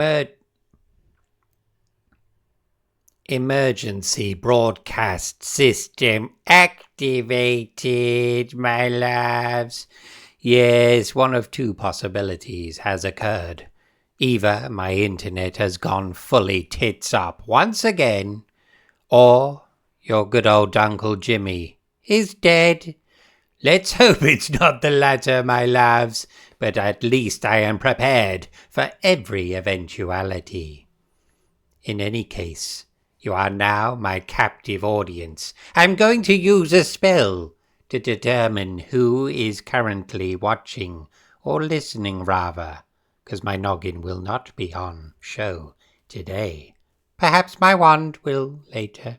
But emergency broadcast system activated, my loves. Yes, one of two possibilities has occurred. Either my internet has gone fully tits up once again, or your good old Uncle Jimmy is dead. Let's hope it's not the latter, my loves, but at least I am prepared for every eventuality. In any case, you are now my captive audience. I'm going to use a spell to determine who is currently watching, or listening rather, because my noggin will not be on show today. Perhaps my wand will later.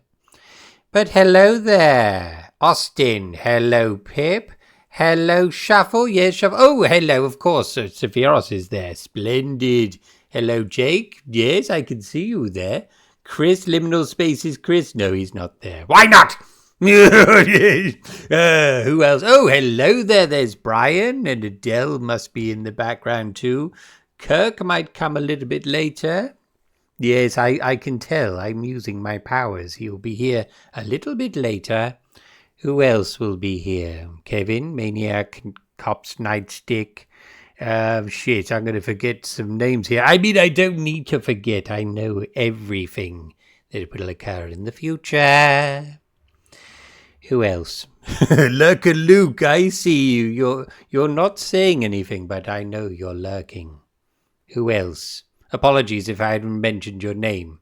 But hello there, Austin. Hello, Pip. Hello, Shuffle. Yes, Shuffle. Oh, hello, of course. Sephiros is there. Splendid. Hello, Jake. Yes, I can see you there. Chris, liminal spaces, Chris. No, he's not there. Why not? Who else? Oh, hello there. There's Brian, and Adele must be in the background too. Kirk might come a little bit later. Yes, I can tell. I'm using my powers. He'll be here a little bit later. Who else will be here? Kevin, Maniac, Cops Nightstick. Shit, I'm going to forget some names here. I mean, I don't need to forget. I know everything that will occur in the future. Who else? Lurker Luke, I see you. You're not saying anything, but I know you're lurking. Who else? Apologies if I hadn't mentioned your name.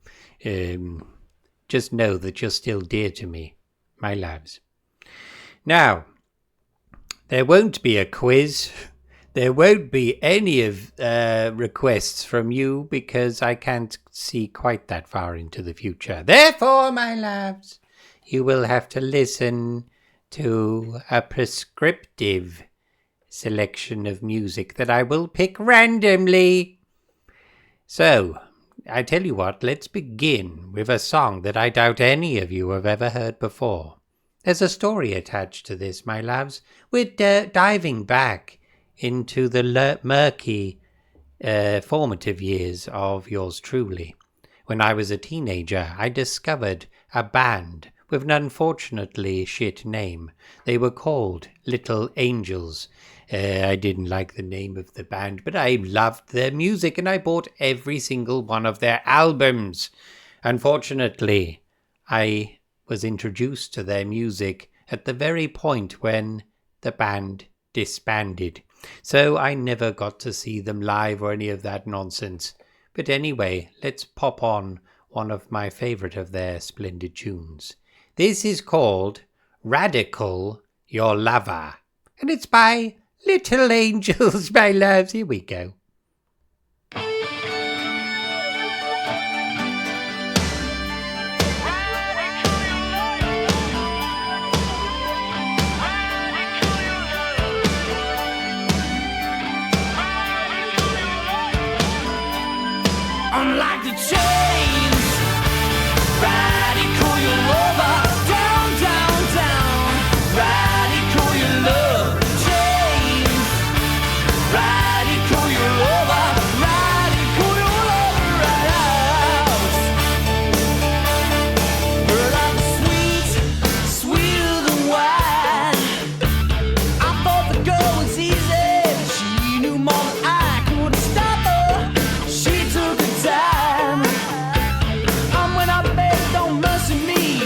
Just know that you're still dear to me, my loves. Now, there won't be a quiz. There won't be any of requests from you because I can't see quite that far into the future. Therefore, my loves, you will have to listen to a prescriptive selection of music that I will pick randomly. So, I tell you what, let's begin with a song that I doubt any of you have ever heard before. There's a story attached to this, my loves. We're diving back into the murky, formative years of yours truly. When I was a teenager, I discovered a band with an unfortunately shit name. They were called Little Angels. I didn't like the name of the band, but I loved their music and I bought every single one of their albums. Unfortunately, I was introduced to their music at the very point when the band disbanded. So I never got to see them live or any of that nonsense. But anyway, let's pop on one of my favorite of their splendid tunes. This is called Radical Your Lover, and it's by Little Angels, my loves. Here we go. Unlike the chains, radical your lover, down, down, down. Radical your love, chains. Radical your lover, radical your lover, right out. But I'm sweet, sweeter than wine. I thought the girl was easy. She knew more than I couldn't stop her. She took her time. And when I begged, don't mercy me.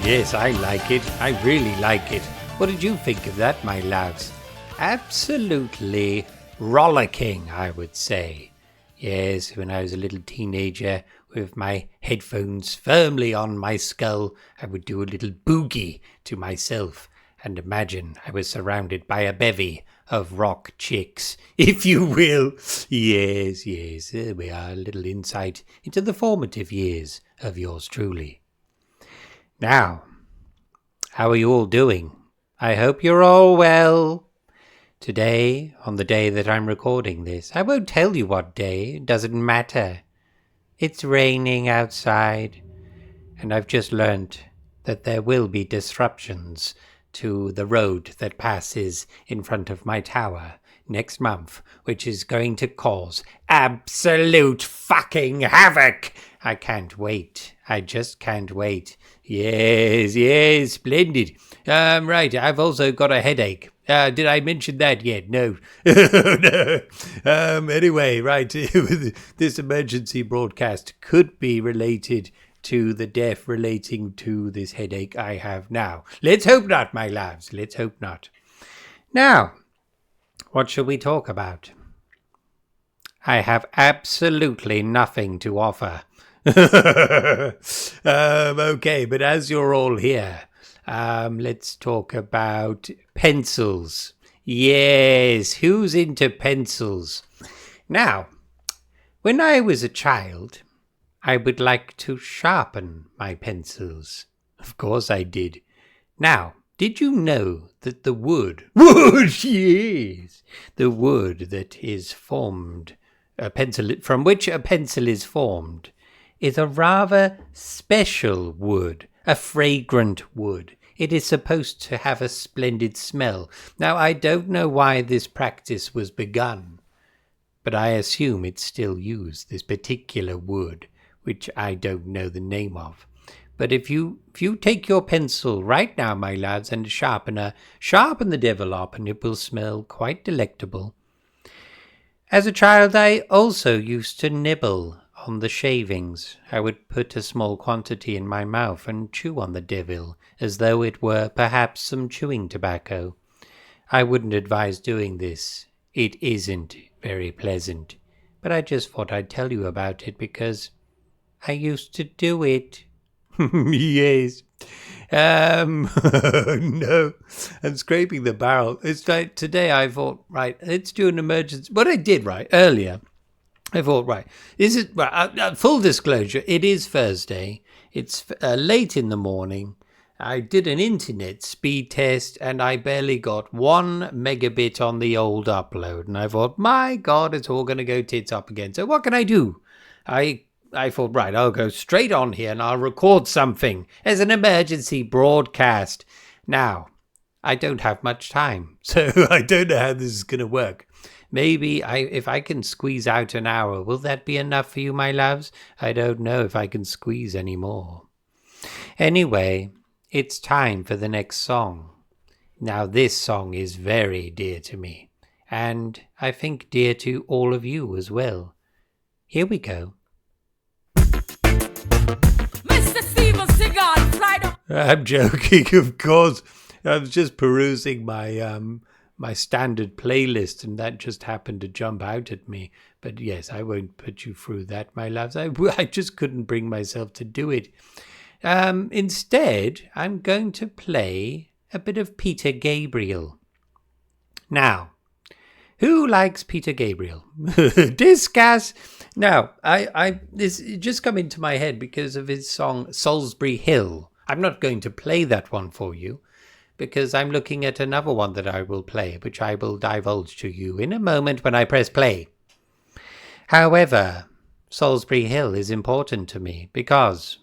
Yes, I like it. I really like it. What did you think of that, my loves? Absolutely rollicking, I would say. Yes, when I was a little teenager, with my headphones firmly on my skull, I would do a little boogie to myself and imagine I was surrounded by a bevy of rock chicks, if you will. Yes, there we are, a little insight into the formative years of yours truly. Now, how are you all doing? I hope you're all well. Today, on the day that I'm recording this, I won't tell you what day, it doesn't matter. It's raining outside, and I've just learnt that there will be disruptions to the road that passes in front of my tower next month, which is going to cause absolute fucking havoc. I can't wait. I just can't wait. Yes, splendid. Right, I've also got a headache. Did I mention that yet? No. No. Anyway, right, this emergency broadcast could be related to the death relating to this headache I have now. Let's hope not, my loves. Let's hope not. Now, what shall we talk about? I have absolutely nothing to offer. Okay, but as you're all here, let's talk about pencils. Yes, who's into pencils? Now, when I was a child, I would like to sharpen my pencils. Of course I did. Now, did you know that the wood, yes, the wood that is formed, from which a pencil is formed, is a rather special wood, a fragrant wood. It is supposed to have a splendid smell. Now, I don't know why this practice was begun, but I assume it's still used, this particular wood, which I don't know the name of. But if you take your pencil right now, my lads, and a sharpener, sharpen the devil up, and it will smell quite delectable. As a child, I also used to nibble on the shavings. I would put a small quantity in my mouth and chew on the devil, as though it were perhaps some chewing tobacco. I wouldn't advise doing this. It isn't very pleasant. But I just thought I'd tell you about it because I used to do it. Yes. No, I'm scraping the barrel. It's like today I thought, right, let's do an emergency. What I did, right, earlier, I thought, right, this is, full disclosure, it is Thursday. It's late in the morning. I did an internet speed test and I barely got 1 megabit on the old upload. And I thought, my God, it's all going to go tits up again. So what can I do? I thought, right, I'll go straight on here and I'll record something as an emergency broadcast. Now, I don't have much time, so I don't know how this is going to work. Maybe if I can squeeze out an hour, will that be enough for you, my loves? I don't know if I can squeeze any more. Anyway, it's time for the next song. Now, this song is very dear to me, and I think dear to all of you as well. Here we go. I'm joking, of course. I was just perusing my standard playlist, and that just happened to jump out at me. But yes, I won't put you through that, my loves. I just couldn't bring myself to do it. Instead, I'm going to play a bit of Peter Gabriel. Now, who likes Peter Gabriel? Discuss. Now, this just come into my head because of his song Salisbury Hill. I'm not going to play that one for you because I'm looking at another one that I will play, which I will divulge to you in a moment when I press play. However, Salisbury Hill is important to me because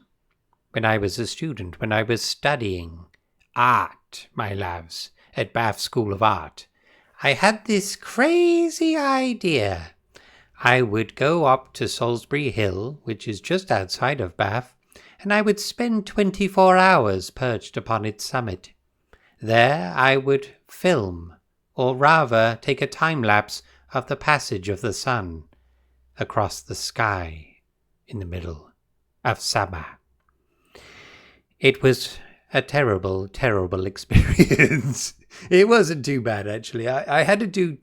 when I was a student, when I was studying art, my loves, at Bath School of Art, I had this crazy idea. I would go up to Salisbury Hill, which is just outside of Bath, and I would spend 24 hours perched upon its summit. There I would film, or rather take a time-lapse of the passage of the sun across the sky in the middle of summer. It was a terrible, terrible experience. It wasn't too bad, actually. I had to do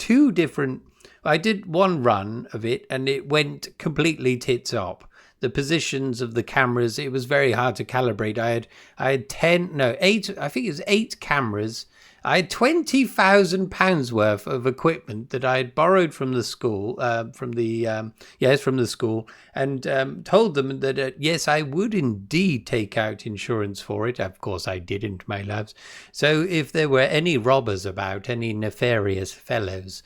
I did one run of it and it went completely tits up. The positions of the cameras, it was very hard to calibrate. I had 8, I think it was 8 cameras. I had £20,000 worth of equipment that I had borrowed from the school, from the school, and told them that yes, I would indeed take out insurance for it. Of course, I didn't, my loves. So if there were any robbers about, any nefarious fellows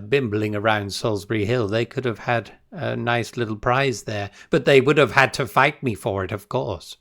bimbling around Salisbury Hill, they could have had a nice little prize there, but they would have had to fight me for it, of course.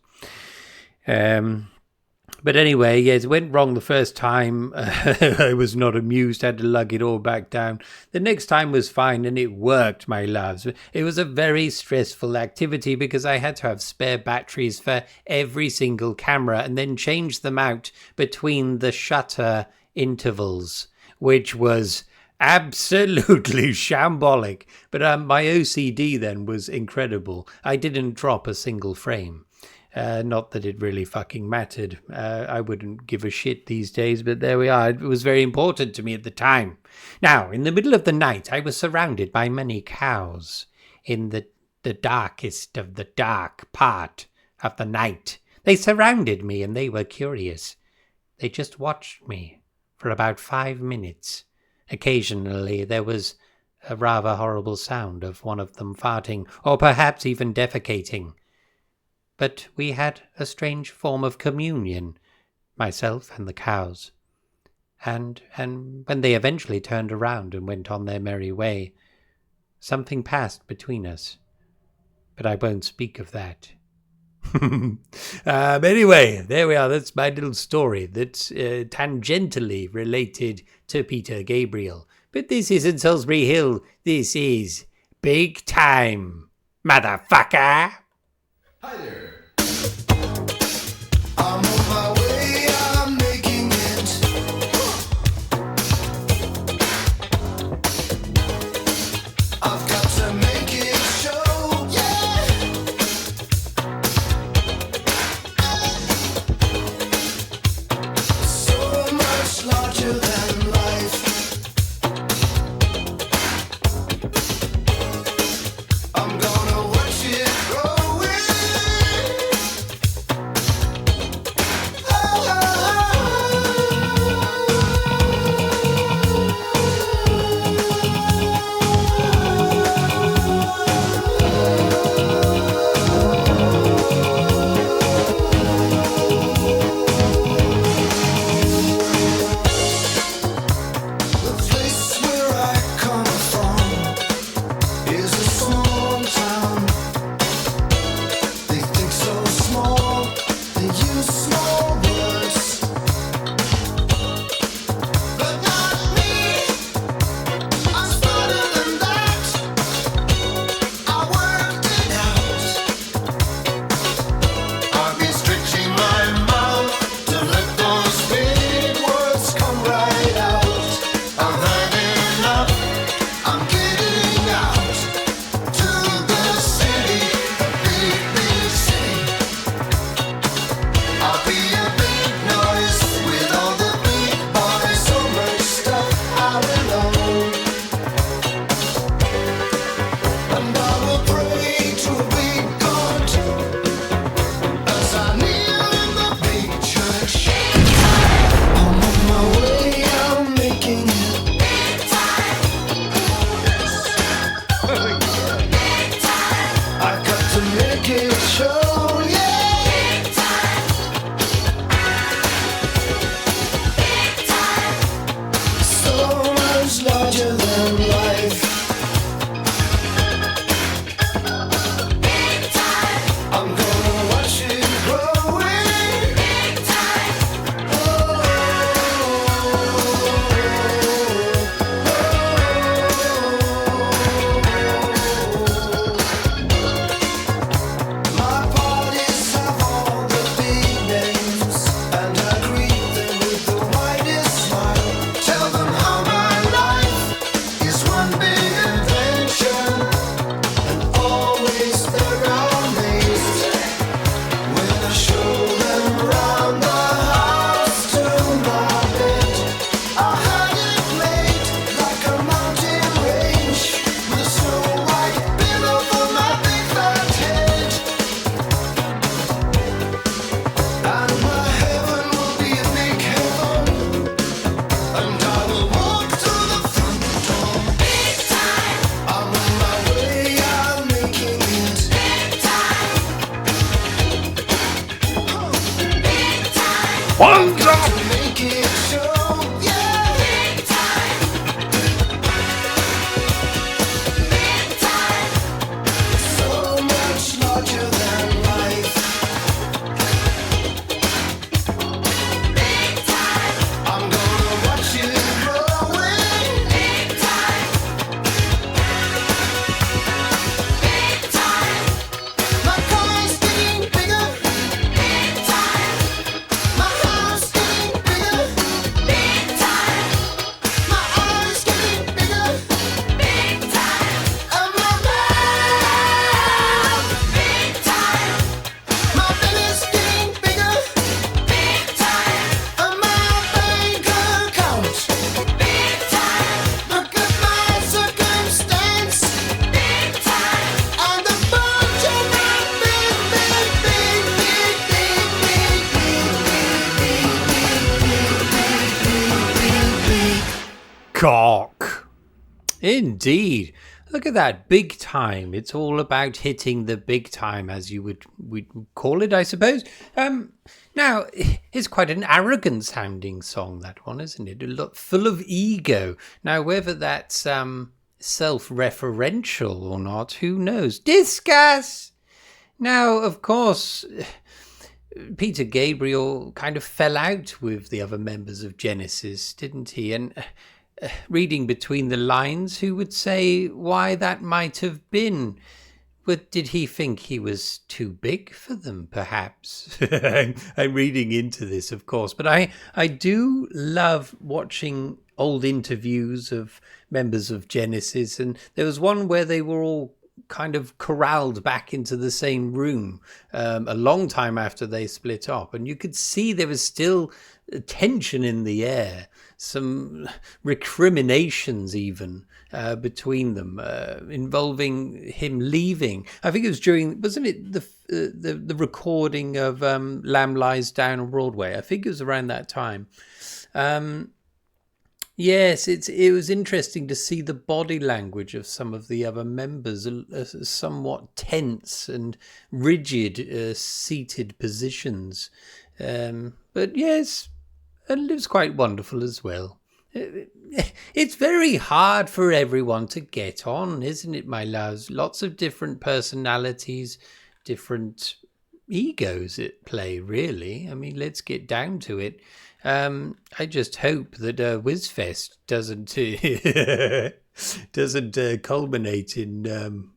But anyway, yes, it went wrong the first time. I was not amused, had to lug it all back down. The next time was fine and it worked, my loves. It was a very stressful activity because I had to have spare batteries for every single camera and then change them out between the shutter intervals, which was absolutely shambolic. But my OCD then was incredible. I didn't drop a single frame. Not that it really fucking mattered. I wouldn't give a shit these days, but there we are. It was very important to me at the time. Now, in the middle of the night, I was surrounded by many cows in the darkest of the dark part of the night. They surrounded me and they were curious. They just watched me for about 5 minutes. Occasionally, there was a rather horrible sound of one of them farting, or perhaps even defecating. But we had a strange form of communion, myself and the cows. And when they eventually turned around and went on their merry way, something passed between us. But I won't speak of that. Anyway, there we are. That's my little story that's tangentially related to Peter Gabriel. But this isn't Salisbury Hill. This is Big Time, motherfucker. Hi there. I'm on my way, I'm making it. I've got to make it show, yeah. So much larger than life. I'm gonna watch it growing. I've got to make it show, yeah. Big time. Big time. So much larger than life. Big time. I'm gonna watch you growing. Big time. Big time. My car's getting bigger. Big time. My house getting bigger. Big time. My eyes getting bigger. Big time. And my mouth. Big time. My belly's getting bigger. Big time. And my bank account. Big time. Look at my circumstance. Big time. And the bunch of my big. Cock. Indeed. Look at that, big time. It's all about hitting the big time, as you would call it, I suppose. Now, it's quite an arrogant sounding song, that one, isn't it? A lot full of ego. Now, whether that's self-referential or not, who knows? Discuss! Now, of course, Peter Gabriel kind of fell out with the other members of Genesis, didn't he? And reading between the lines, who would say why that might have been? But did he think he was too big for them, perhaps? I'm reading into this, of course, but I do love watching old interviews of members of Genesis, and there was one where they were all kind of corralled back into the same room a long time after they split up, and you could see there was still tension in the air, some recriminations even between them, involving him leaving. I think it was during, wasn't it the recording of Lamb Lies Down on Broadway? I think it was around that time. Yes, it was interesting to see the body language of some of the other members, somewhat tense and rigid seated positions. But yes, and it was quite wonderful as well. It's very hard for everyone to get on, isn't it, my loves? Lots of different personalities, different egos at play, really. I mean, let's get down to it. I just hope that WizFest doesn't culminate in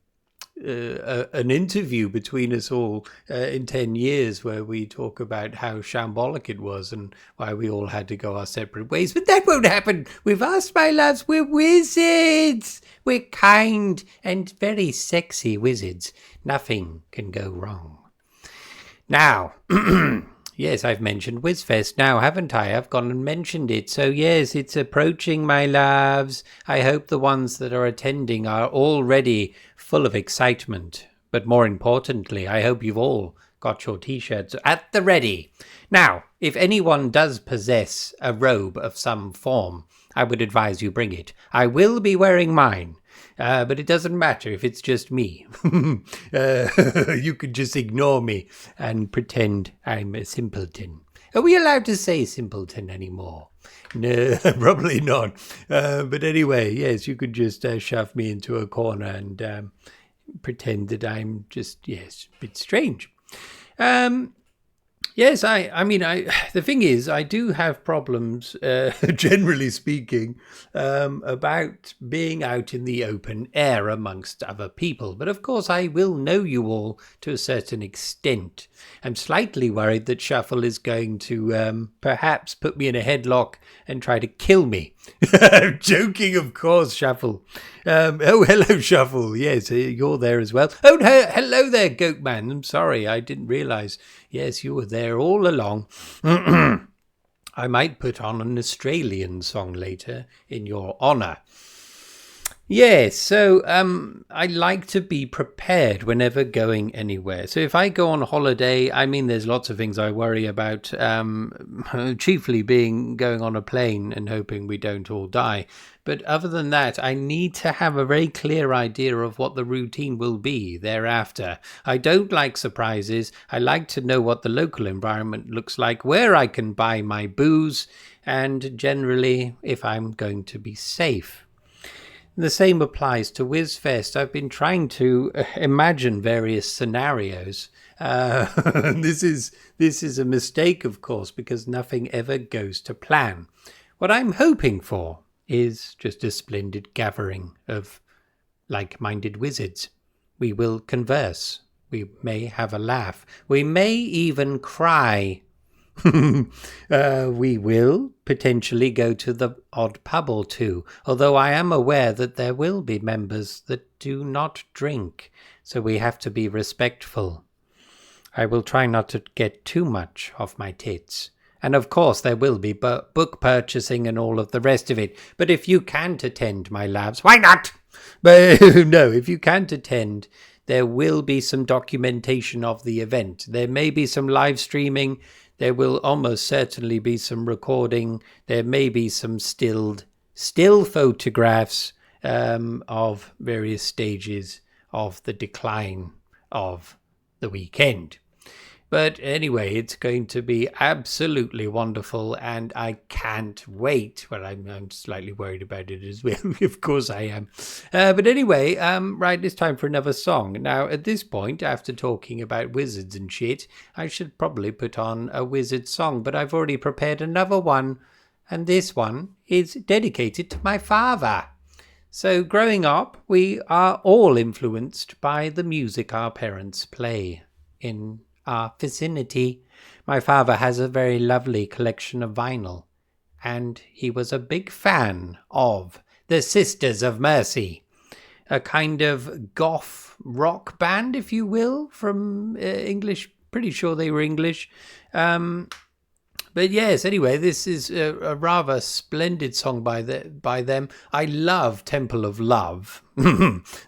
an interview between us all in 10 years where we talk about how shambolic it was and why we all had to go our separate ways. But that won't happen with us, my loves. We're wizards. We're kind and very sexy wizards. Nothing can go wrong. Now, yes, I've mentioned WizFest now, haven't I? I've gone and mentioned it. So yes, it's approaching, my loves. I hope the ones that are attending are already full of excitement. But more importantly, I hope you've all got your t-shirts at the ready. Now, if anyone does possess a robe of some form, I would advise you bring it. I will be wearing mine. But it doesn't matter if it's just me. You could just ignore me and pretend I'm a simpleton. Are we allowed to say simpleton anymore? No, probably not. But anyway, yes, you could just shove me into a corner and pretend that I'm just, yes, a bit strange. Yes, I mean, the thing is, I do have problems, generally speaking, about being out in the open air amongst other people. But of course, I will know you all to a certain extent. I'm slightly worried that Shuffle is going to perhaps put me in a headlock and try to kill me. I'm joking, of course, Shuffle. Oh, hello, Shuffle. Yes, you're there as well. Oh, hello there, Goatman. I'm sorry, I didn't realise. Yes, you were there all along. I might put on an Australian song later in your honour. Yes, so I like to be prepared whenever going anywhere. So if I go on holiday, I mean, there's lots of things I worry about, chiefly being going on a plane and hoping we don't all die. But other than that, I need to have a very clear idea of what the routine will be thereafter. I don't like surprises. I like to know what the local environment looks like, where I can buy my booze, and generally if I'm going to be safe. The same applies to WizFest. I've been trying to imagine various scenarios. This is a mistake, of course, because nothing ever goes to plan. What I'm hoping for is just a splendid gathering of like-minded wizards. We will converse. We may have a laugh. We may even cry. We will potentially go to the odd pub or two, although I am aware that there will be members that do not drink, so we have to be respectful. I will try not to get too much off my tits. And of course there will be book purchasing and all of the rest of it. But if you can't attend, my labs, why not? But no, if you can't attend, there will be some documentation of the event. There may be some live streaming. There will almost certainly be some recording. There may be some still photographs of various stages of the decline of the weekend. But anyway, it's going to be absolutely wonderful, and I can't wait. Well, I'm slightly worried about it as well. Of course I am. But anyway, right, it's time for another song. Now, at this point, after talking about wizards and shit, I should probably put on a wizard song, but I've already prepared another one, and this one is dedicated to my father. So growing up, we are all influenced by the music our parents play in our vicinity. My father has a very lovely collection of vinyl, and he was a big fan of the Sisters of Mercy, a kind of goth rock band, if you will, from English. Pretty sure they were English. But yes, anyway, this is a rather splendid song by them. I love Temple of Love.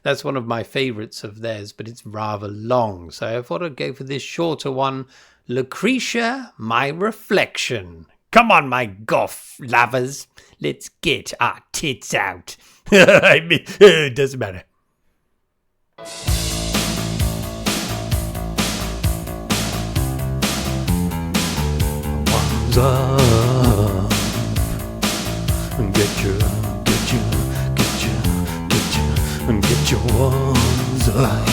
That's one of my favorites of theirs, but it's rather long. So I thought I'd go for this shorter one, Lucretia, My Reflection. Come on, my goth lovers. Let's get our tits out. I mean, it doesn't matter. Up. Get your ones up.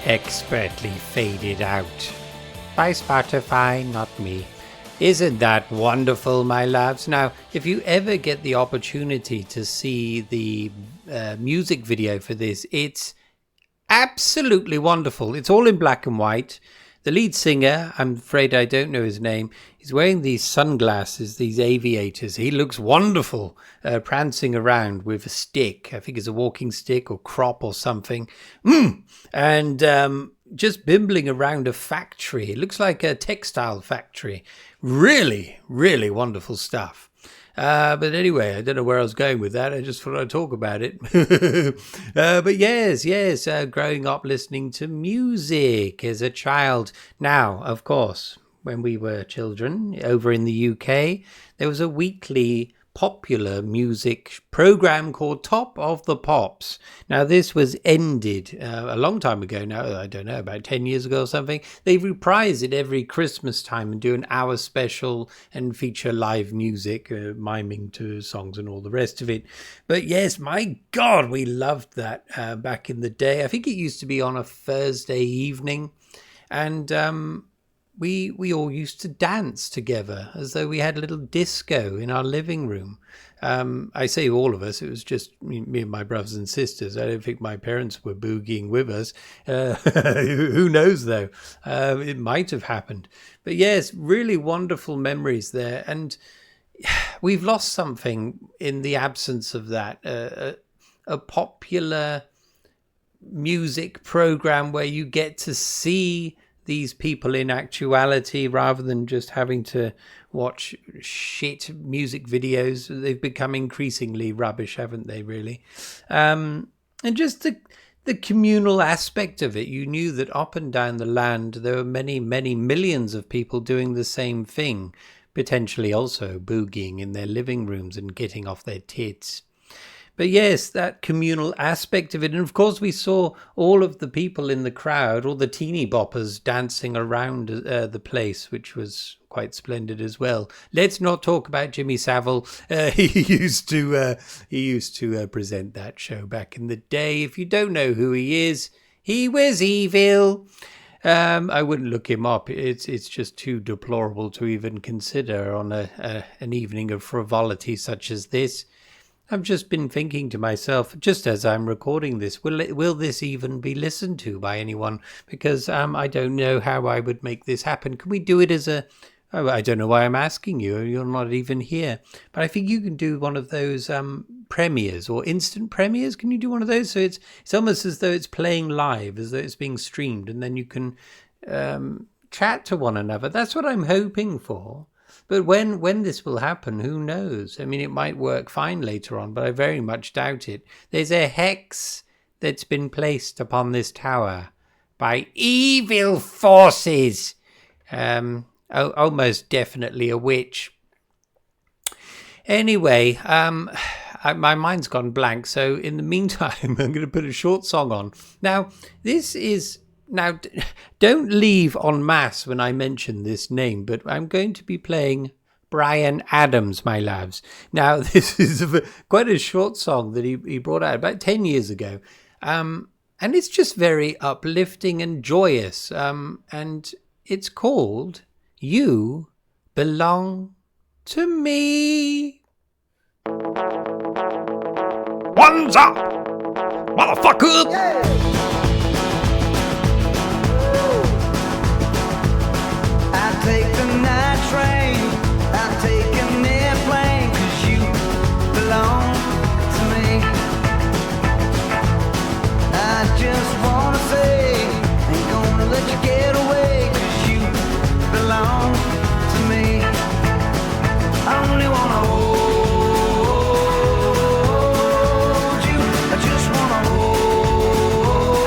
Expertly faded out by Spotify, not me. Isn't that wonderful, my loves? Now, if you ever get the opportunity to see the music video for this, it's absolutely wonderful. It's all in black and white. The lead singer, I'm afraid I don't know his name, he's wearing these sunglasses, these aviators. He looks wonderful, prancing around with a stick. I think it's a walking stick or crop or something. And just bimbling around a factory. It looks like a textile factory. Really, really wonderful stuff. But anyway, I don't know where I was going with that. I just thought I'd talk about it. But yes, growing up listening to music as a child. Now, of course, when we were children over in the UK, there was a weekly popular music program called Top of the Pops. Now, this was ended a long time ago now. I don't know, about 10 years ago or something. They reprise it every Christmas time and do an hour special and feature live music, miming to songs and all the rest of it. But yes, my God, we loved that back in the day. I think it used to be on a Thursday evening. And we all used to dance together as though we had a little disco in our living room. I say all of us, it was just me and my brothers and sisters. I don't think my parents were boogieing with us. Who knows, though? It might have happened. But yes, really wonderful memories there. And we've lost something in the absence of that. A popular music program where you get to see these people in actuality rather than just having to watch shit music videos. They've become increasingly rubbish, haven't they, really? And just the communal aspect of it. You knew that up and down the land there were many, many millions of people doing the same thing, potentially also boogieing in their living rooms and getting off their tits. But yes, that communal aspect of it. And of course, we saw all of the people in the crowd, all the teeny boppers dancing around the place, which was quite splendid as well. Let's not talk about Jimmy Savile. He used to present that show back in the day. If you don't know who he is, he was evil. I wouldn't look him up. It's just too deplorable to even consider on an evening of frivolity such as this. I've just been thinking to myself, just as I'm recording this, will this even be listened to by anyone? Because I don't know how I would make this happen. Can we do it as I don't know why I'm asking you. You're not even here. But I think you can do one of those premieres or instant premieres. Can you do one of those? So it's almost as though it's playing live, as though it's being streamed, and then you can chat to one another. That's what I'm hoping for. But when this will happen, who knows? I mean, it might work fine later on, but I very much doubt it. There's a hex that's been placed upon this tower by evil forces. Almost definitely a witch. Anyway, my mind's gone blank. So in the meantime, I'm going to put a short song on. Now, Now, don't leave en masse when I mention this name, but I'm going to be playing Bryan Adams, my loves. Now, this is quite a short song that he brought out about 10 years ago. And it's just very uplifting and joyous. And it's called You Belong to Me. One's up, motherfucker! Yeah. I take the night train, I take an airplane, 'cause you belong to me. I just wanna say, ain't gonna let you get away, 'cause you belong to me. I only wanna hold you, I just wanna hold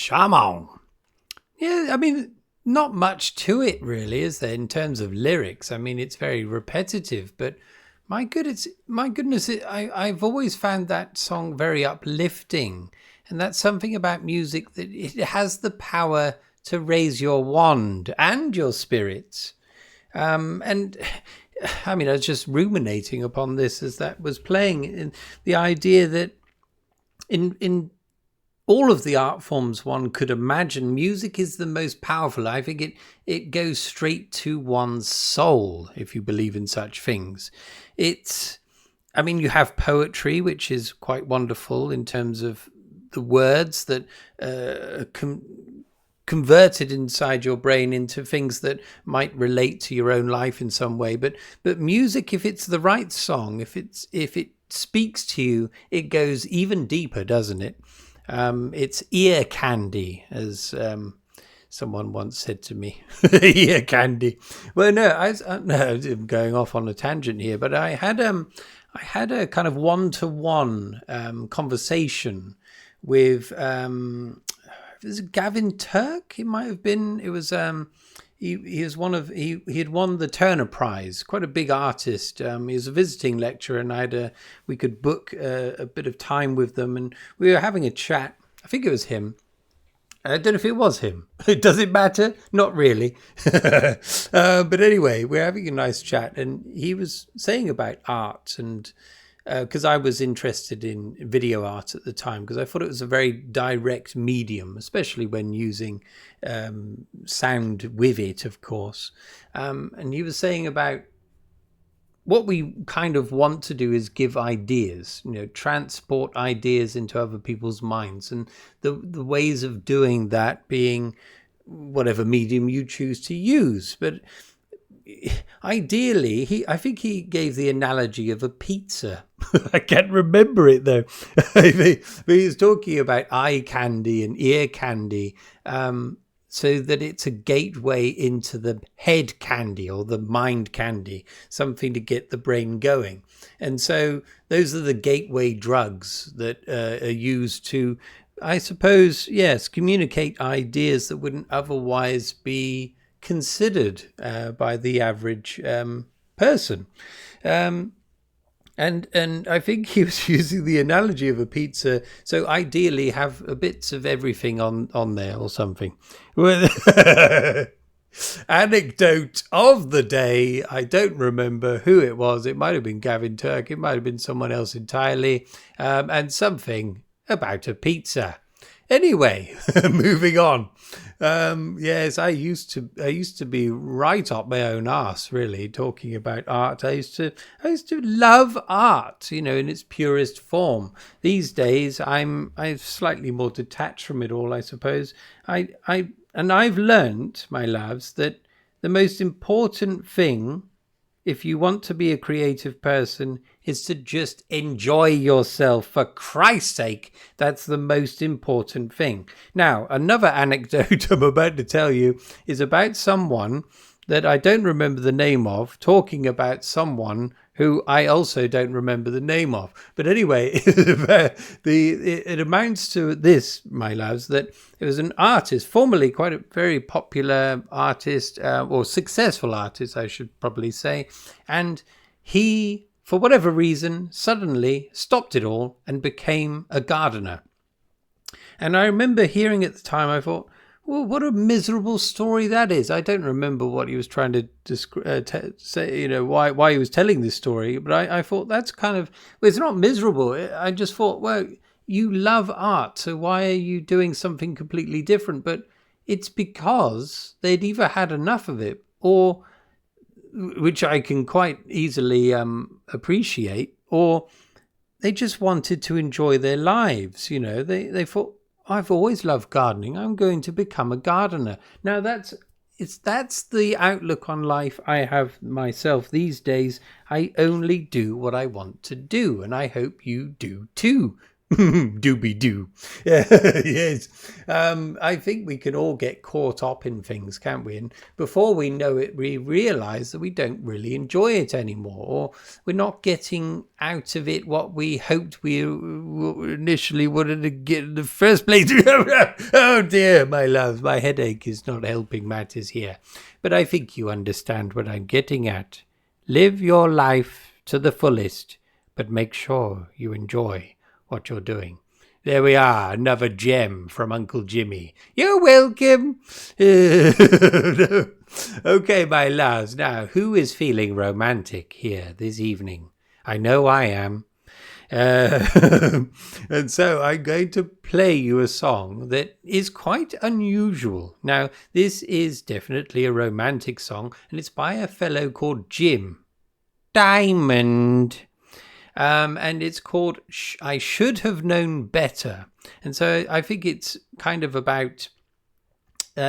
Charmant. Yeah, I mean, not much to it really, is there, in terms of lyrics? I mean, it's very repetitive, but my goodness, I've always found that song very uplifting. And that's something about music, that it has the power to raise your wand and your spirits. And I mean, I was just ruminating upon this as that was playing, in the idea that in all of the art forms one could imagine, music is the most powerful. I think it goes straight to one's soul, if you believe in such things. I mean, you have poetry, which is quite wonderful in terms of the words that converted inside your brain into things that might relate to your own life in some way. But music, if it's the right song, if it speaks to you, it goes even deeper, doesn't it? It's ear candy, as someone once said to me. Ear candy. Well, no, I'm going off on a tangent here, but I had a kind of one-to-one conversation with was it Gavin Turk? It might have been. It was he was he had won the Turner Prize, quite a big artist. He was a visiting lecturer, and we could book a bit of time with them, and we were having a chat. I think it was him. I don't know if it was him. Does it matter? Not really. But anyway, we're having a nice chat, and he was saying about art, and because I was interested in video art at the time, because I thought it was a very direct medium, especially when using sound with it, of course. And he was saying about what we kind of want to do is give ideas, transport ideas into other people's minds, and the ways of doing that being whatever medium you choose to use. But ideally, I think he gave the analogy of a pizza. I can't remember it though. But he was talking about eye candy and ear candy, so that it's a gateway into the head candy or the mind candy, something to get the brain going. And so those are the gateway drugs that are used to, I suppose, yes, communicate ideas that wouldn't otherwise be considered by the average person. And I think he was using the analogy of a pizza. So ideally have bits of everything on there or something. Anecdote of the day. I don't remember who it was. It might have been Gavin Turk. It might have been someone else entirely. And something about a pizza. Anyway, moving on. Yes, I used to be right up my own arse, really, talking about art. I used to love art, in its purest form. These days, I'm slightly more detached from it all, I suppose. I've learnt, my loves, that the most important thing, if you want to be a creative person, is to just enjoy yourself. For Christ's sake, that's the most important thing. Now, another anecdote I'm about to tell you is about someone that I don't remember the name of, talking about someone who I also don't remember the name of. But anyway, it amounts to this, my loves, that it was an artist, formerly quite a very popular artist, or successful artist, I should probably say. And he, for whatever reason, suddenly stopped it all and became a gardener. And I remember hearing at the time, I thought, well, what a miserable story that is. I don't remember what he was trying to say, why he was telling this story. But I thought that's kind of, well, it's not miserable. I just thought, well, you love art, so why are you doing something completely different? But it's because they'd either had enough of it, or, which I can quite easily appreciate, or they just wanted to enjoy their lives. They thought, I've always loved gardening. I'm going to become a gardener. Now that's the outlook on life I have myself these days. I only do what I want to do, and I hope you do too, Doobie-doo. Yes. I think we can all get caught up in things, can't we? And before we know it, we realise that we don't really enjoy it anymore, or we're not getting out of it what we hoped we initially wanted to get in the first place. Oh dear, my love, my headache is not helping matters here. But I think you understand what I'm getting at. Live your life to the fullest, but make sure you enjoy what you're doing. There we are, another gem from Uncle Jimmy. You're welcome. Okay, my loves. Now, who is feeling romantic here this evening? I know I am. And so I'm going to play you a song that is quite unusual. Now, this is definitely a romantic song, and it's by a fellow called Jim Diamond. And it's called I Should Have Known Better. And so I think it's kind of about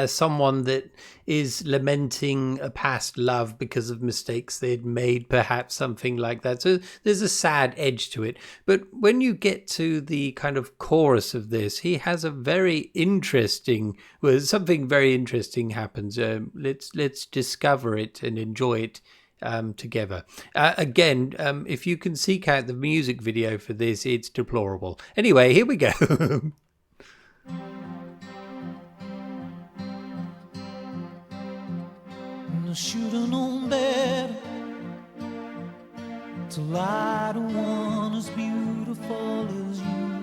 someone that is lamenting a past love because of mistakes they'd made, perhaps something like that. So there's a sad edge to it. But when you get to the kind of chorus of this, he has a very interesting, well, something very interesting happens. Let's discover it and enjoy it together. Again, if you can seek out the music video for this, it's deplorable. Anyway, here we go. I should have known better to lie to one as beautiful as you.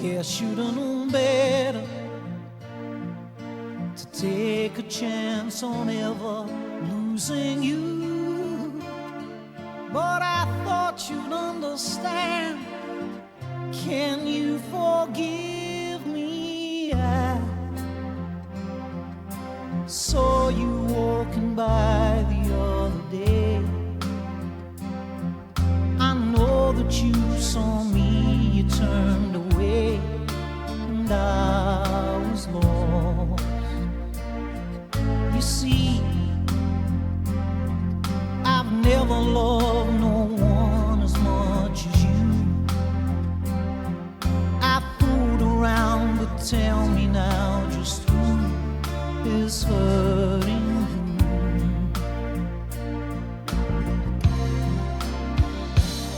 Yeah, I should have known better to take a chance on ever losing you. But I thought you'd understand. Can you forgive me? I saw you walking by the other day. I know that you saw me, you turned away, and I was lost. You see, I've never loved no one as much as you. I fooled around, but tell me now just who is hurting you.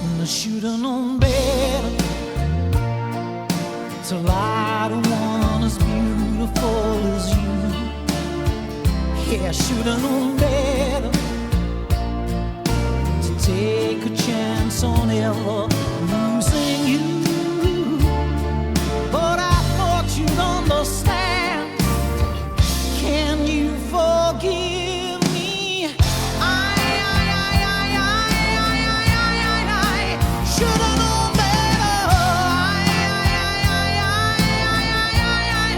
And I should have known better to lie to one as beautiful as you. Yeah, I should have known better to take a chance on ever losing you. But I thought you'd understand. Can you forgive me? I should have known better.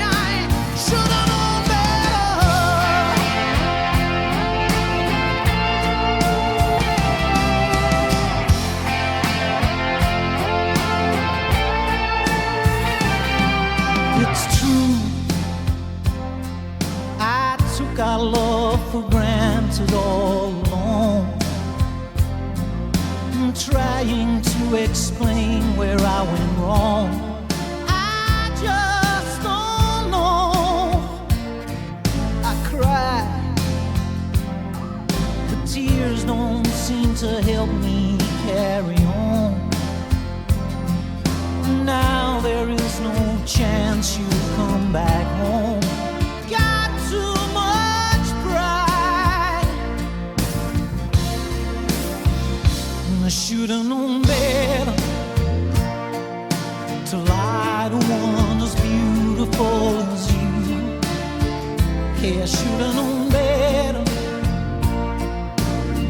I should have known better. It's true, I took our love for granted all along. I'm trying to explain where I went wrong. I just don't know. I cry, but tears don't seem to help me carry on. Now there is no chance you'll come back home. Got too much pride. And I should have known better to lie to one as beautiful as you. Yeah, I should have known better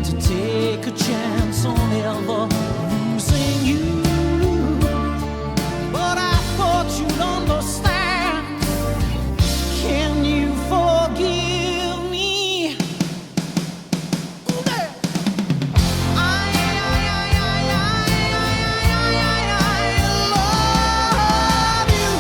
to take a chance on ever losing you. But I thought you'd understand. Can you forgive me? I love you.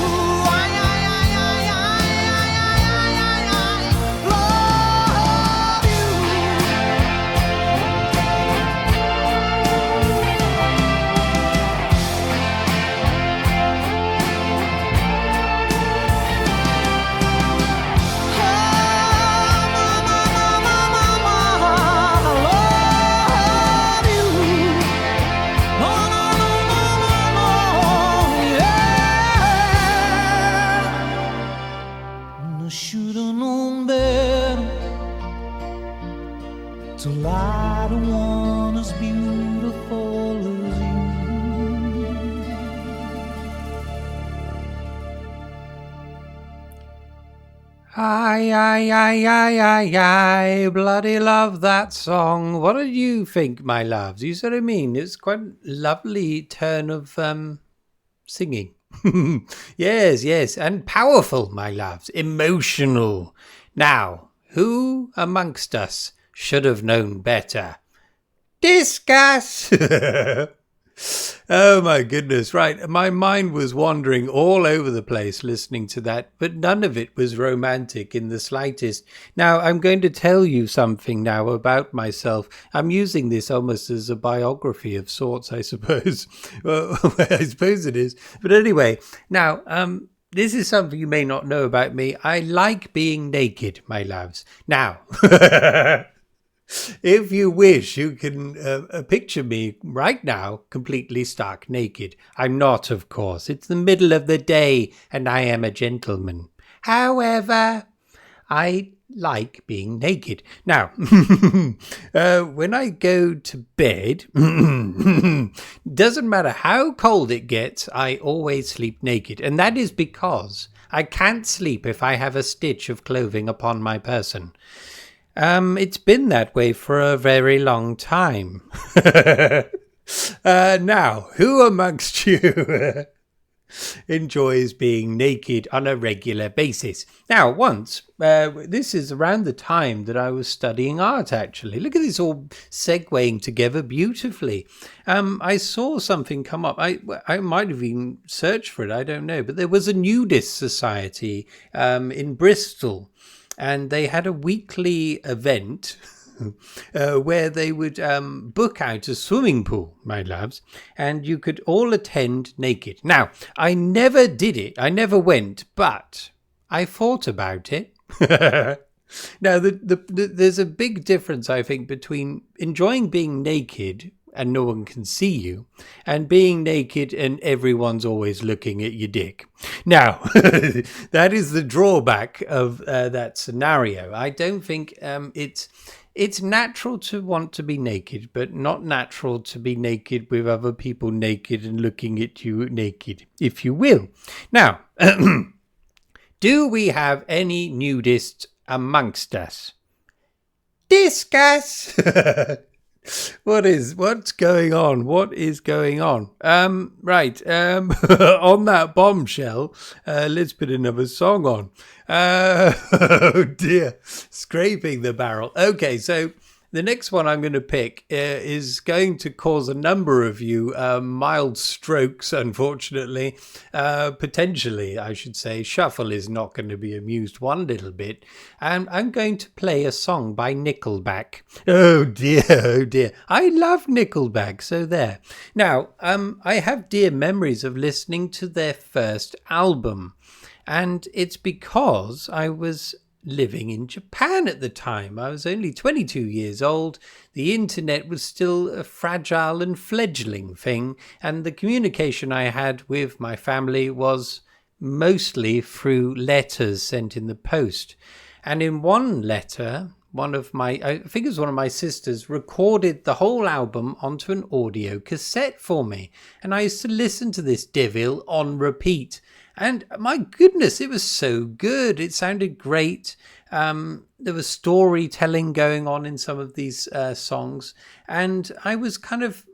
I bloody love that song. What did you think, my loves? You see what I mean? It's quite a lovely turn of singing. Yes, and powerful, my loves. Emotional. Now, who amongst us should have known better? Discuss! Oh my goodness, right. My mind was wandering all over the place listening to that, but none of it was romantic in the slightest. Now, I'm going to tell you something now about myself. I'm using this almost as a biography of sorts, I suppose. Well, I suppose it is. But anyway, now, this is something you may not know about me. I like being naked, my loves. Now, if you wish, you can picture me right now completely stark naked. I'm not, of course. It's the middle of the day and I am a gentleman. However, I like being naked. Now, when I go to bed, doesn't matter how cold it gets, I always sleep naked. And that is because I can't sleep if I have a stitch of clothing upon my person. It's been that way for a very long time. Now, who amongst you enjoys being naked on a regular basis? Now, once, this is around the time that I was studying art, actually. Look at this all segueing together beautifully. I saw something come up. I might have even searched for it, I don't know. But there was a nudist society in Bristol. And they had a weekly event where they would book out a swimming pool, my loves, and you could all attend naked. Now, I never did it. I never went, but I thought about it. Now, there's a big difference, I think, between enjoying being naked and no one can see you, and being naked and everyone's always looking at your dick. Now, that is the drawback of that scenario. I don't think it's natural to want to be naked, but not natural to be naked with other people naked and looking at you naked, if you will. Now, do we have any nudists amongst us? Discuss! What's going on? What is going on? Right. On that bombshell, let's put another song on. Oh dear. Scraping the barrel. Okay, so the next one I'm going to pick is going to cause a number of you mild strokes, unfortunately. Potentially, I should say. Shuffle is not going to be amused one little bit. And I'm going to play a song by Nickelback. Oh dear, oh dear. I love Nickelback, so there. Now, I have dear memories of listening to their first album. And it's because I was living in Japan at the time. I was only 22 years old. The internet was still a fragile and fledgling thing, and the communication I had with my family was mostly through letters sent in the post. And in one letter, I think it was one of my sisters, recorded the whole album onto an audio cassette for me. And I used to listen to this devil on repeat. And my goodness, it was so good. It sounded great. There was storytelling going on in some of these songs. And I was kind of,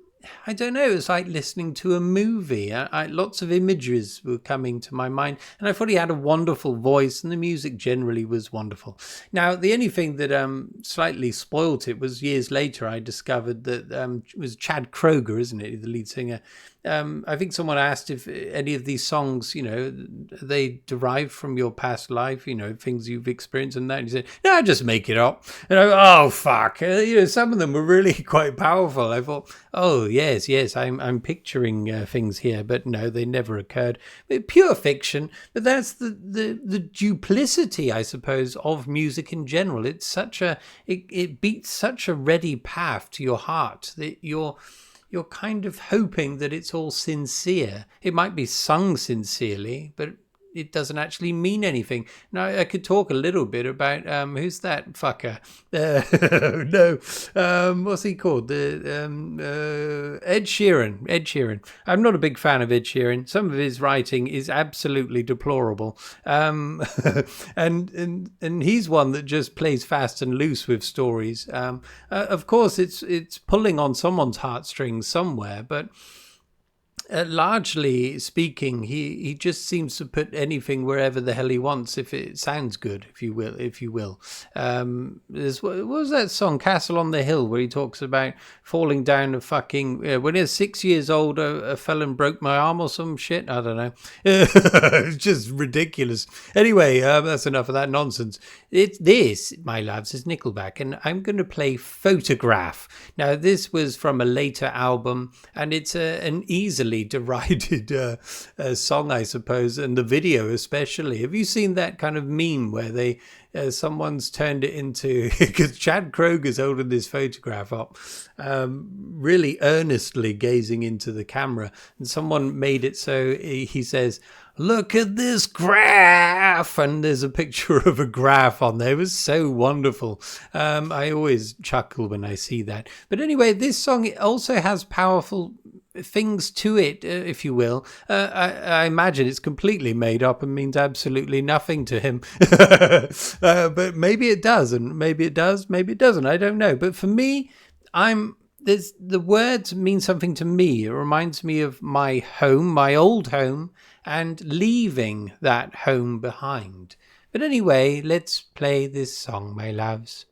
I don't know, it was like listening to a movie. Lots of images were coming to my mind. And I thought he had a wonderful voice and the music generally was wonderful. Now, the only thing that slightly spoilt it was years later I discovered that it was Chad Kroger, isn't it, the lead singer. I think someone asked if any of these songs, they derived from your past life, things you've experienced and that. And he said, no, just make it up. And I go, oh, fuck. Some of them were really quite powerful. I thought, oh, yes, I'm picturing things here. But no, they never occurred. Pure fiction. But that's the duplicity, I suppose, of music in general. It's it beats such a ready path to your heart that you're kind of hoping that it's all sincere. It might be sung sincerely, but it doesn't actually mean anything. Now, I could talk a little bit about who's that fucker? What's he called? Ed Sheeran. Ed Sheeran. I'm not a big fan of Ed Sheeran. Some of his writing is absolutely deplorable. And he's one that just plays fast and loose with stories. Of course, it's pulling on someone's heartstrings somewhere, but largely speaking, he just seems to put anything wherever the hell he wants if it sounds good, if you will. What was that song, Castle on the Hill, where he talks about falling down a fucking when he was 6 years old, a felon broke my arm or some shit. I don't know. It's just ridiculous. Anyway, that's enough of that nonsense. This, my loves, is Nickelback, and I'm going to play Photograph. Now, this was from a later album, and it's an easily derided song, I suppose, and the video especially. Have you seen that kind of meme where they someone's turned it into, because Chad Kroger's holding this photograph up really earnestly gazing into the camera, and someone made it so he says, "Look at this graph," and there's a picture of a graph on there. It was so wonderful. I always chuckle when I see that. But anyway, this song also has powerful things to it, if you will. I imagine it's completely made up and means absolutely nothing to him. But maybe it does, and maybe it does, maybe it doesn't. I don't know. But for me, the words mean something to me. It reminds me of my home, my old home, and leaving that home behind. But anyway, let's play this song, my loves.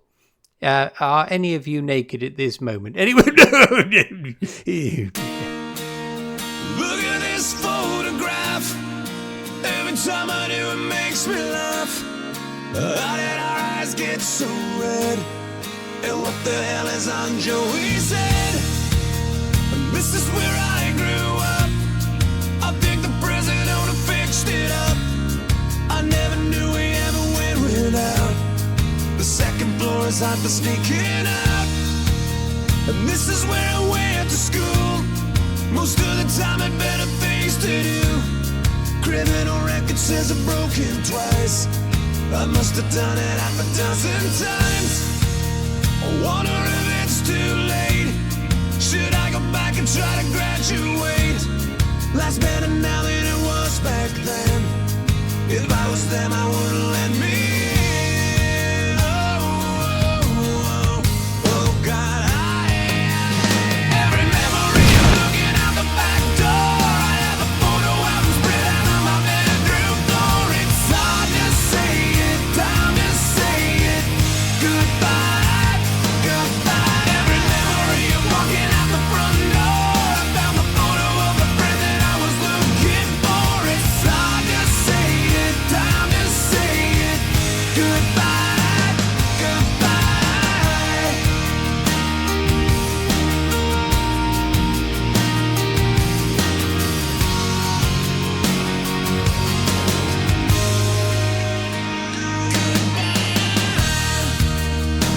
Are any of you naked at this moment? Anyway, Look at this photograph. Every time I do, it makes me laugh. How did our eyes get so red? And what the hell is on Joey's head? This is where I grew up. I think the president owner fixed it up. I never knew we ever went without. The second floor is hot for sneaking out. And this is where I went to school. Most of the time had better things to do. Criminal record says I've broken twice. I must have done it half a dozen times. I wonder if it's too late. Should I go back and try to graduate? Life's better now than it was back then. If I was them, I wouldn't let me in. Oh, God, every memory of looking out the back door. I have a photo album spread out on my bedroom floor. It's hard to say it, time to say it. Goodbye, goodbye. Every memory of walking out the front door. I found the photo of the friend that I was looking for. It's hard to say it, time to say it. Goodbye, goodbye.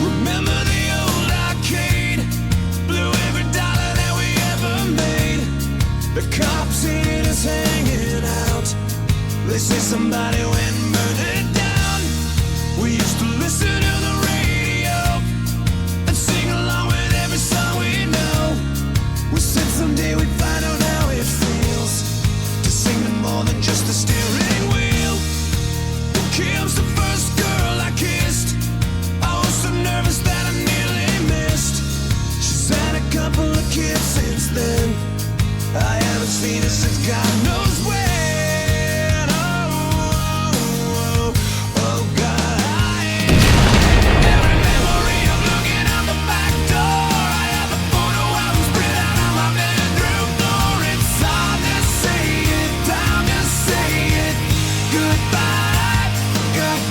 Remember the old arcade? Blew every dollar that we ever made. The cops seen us hanging out. They say somebody went and burned it down. We used to listen to the radio and sing along with every song we know. We said someday we'd find out how it feels to sing to more than just a steering wheel. Kim's the first girl I kissed. I was so nervous that I nearly missed. She's had a couple of kids since then. I haven't seen her since God knows when. Oh, God, every memory of looking out the back door. I have a photo album spread out on my bedroom floor. It's hard to say it, time to say it. Goodbye, goodbye.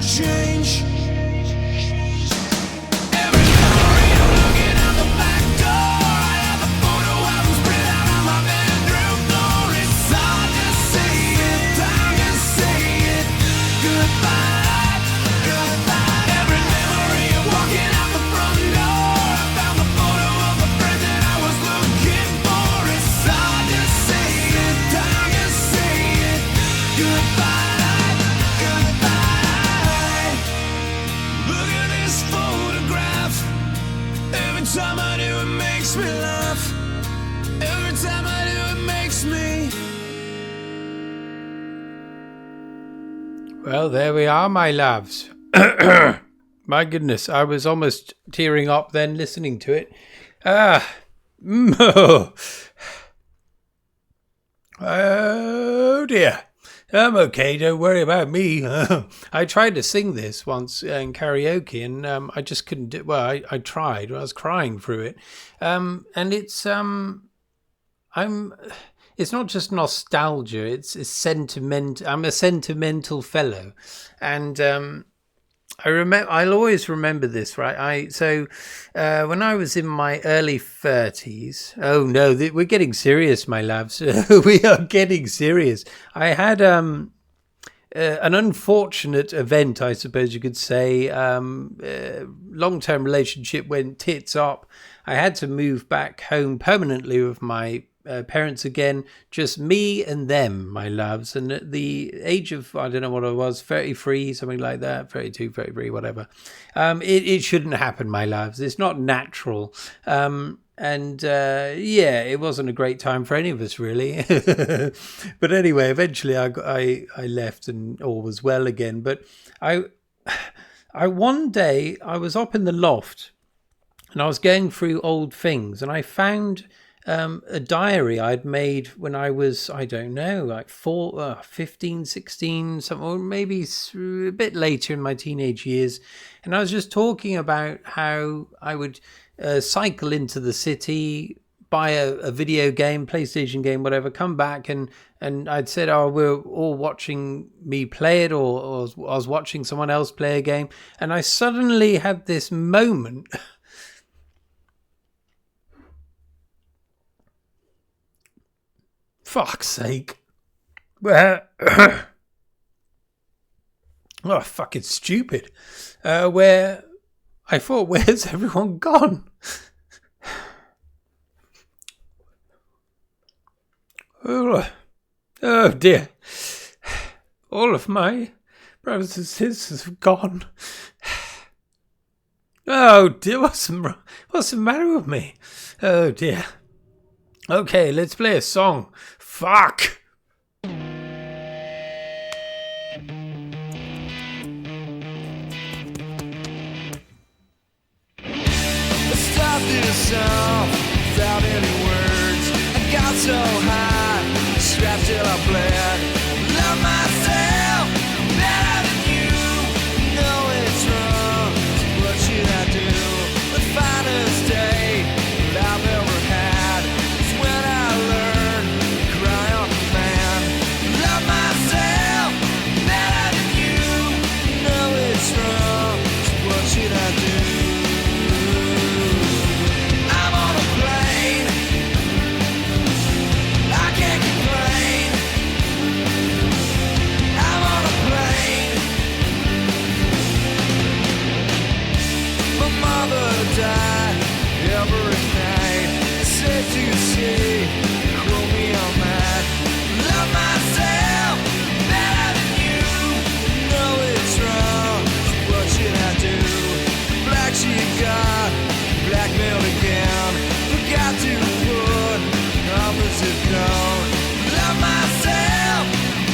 change. Every memory of looking out the back door. I have a photo album spread out on my bedroom floor. It's hard to say it, time to say it. Goodbye, goodbye. Every memory of walking out the front door. I found the photo of the friend that I was looking for. It's hard to say it, time to say it. Goodbye, goodbye. Look at this photograph. Every time I do, it makes me laugh. Every time I do, it makes me. Well, there we are, my loves. My goodness, I was almost tearing up then listening to it. Oh dear. I'm okay, don't worry about me. I tried to sing this once in karaoke and I just couldn't do. Well, I tried. I was crying through it. And it's it's not just nostalgia, it's sentiment. I'm a sentimental fellow. And I'll always remember this, right? When I was in my early 30s, oh no, we're getting serious, my loves. We are getting serious. I had an unfortunate event, I suppose you could say. Long-term relationship went tits up. I had to move back home permanently with my parents again, just me and them, my loves. And at the age of, I don't know what I was, 33, something like that, 32, 33, whatever. It shouldn't happen, my loves. It's not natural. It wasn't a great time for any of us, really. But anyway, eventually I left and all was well again. But I one day I was up in the loft and I was going through old things and I found a diary I'd made when I was, I don't know, like 15, 16, something, or maybe a bit later in my teenage years. And I was just talking about how I would cycle into the city, buy a video game, PlayStation game, whatever, come back and I'd said, oh, we're all watching me play it, or I was watching someone else play a game. And I suddenly had this moment. Fuck's sake. Oh, fucking stupid. Where I thought, where's everyone gone? Oh dear. All of my brothers and sisters have gone. Oh dear, what's the matter with me? Oh dear. Okay, let's play a song. Fuck! Start this off without any words. I got so high, strapped till I bled. Love myself better than you. Know it's wrong, so what should I do? The finest day that I've ever had is when I learned to cry on command. Love myself better than you. Know it's wrong, so what should I do? Die every night. Said to say, call me all night. Love myself better than you. Know it's wrong, so what should I do? Black sheep got blackmailed again. Forgot to put opposite cone. Love myself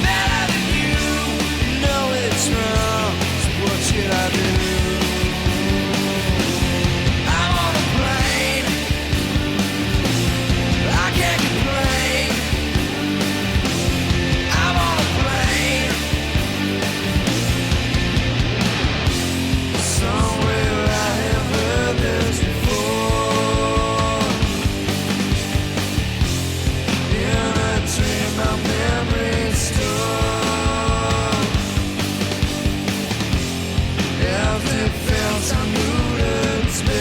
better than you. Know it's wrong, so what should I do? I can't complain. some mooded space.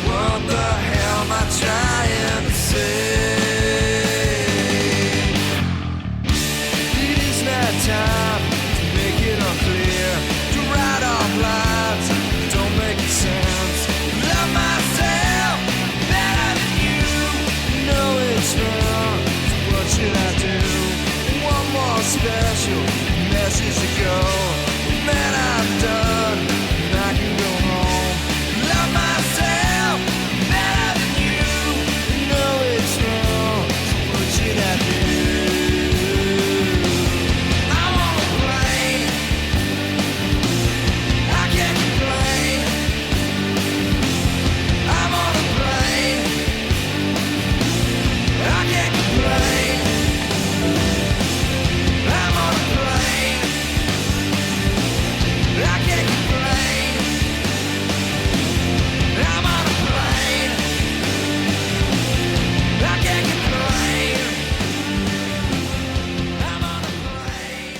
What the hell am I trying to say? It is not time to make it all clear, to write off lives that don't make sense. Love myself better than you. Know it's wrong, so what should I do? One more special message to go, and then I'm done, and I can go home. Love myself better than you. Know it's wrong, so what should I do? I'm on a plane, I can't complain. I'm on a plane, I can't complain. I'm on a plane, I can't complain. I'm on a plane, I can't complain. I'm on a plane.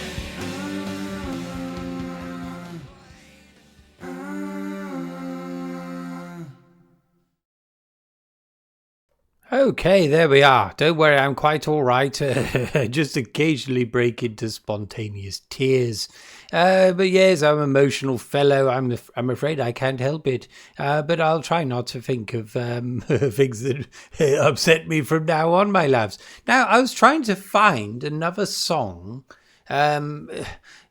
Okay, there we are. Don't worry, I'm quite all right. Just occasionally break into spontaneous tears. But yes, I'm an emotional fellow. I'm afraid I can't help it. But I'll try not to think of things that upset me from now on, my loves. Now, I was trying to find another song in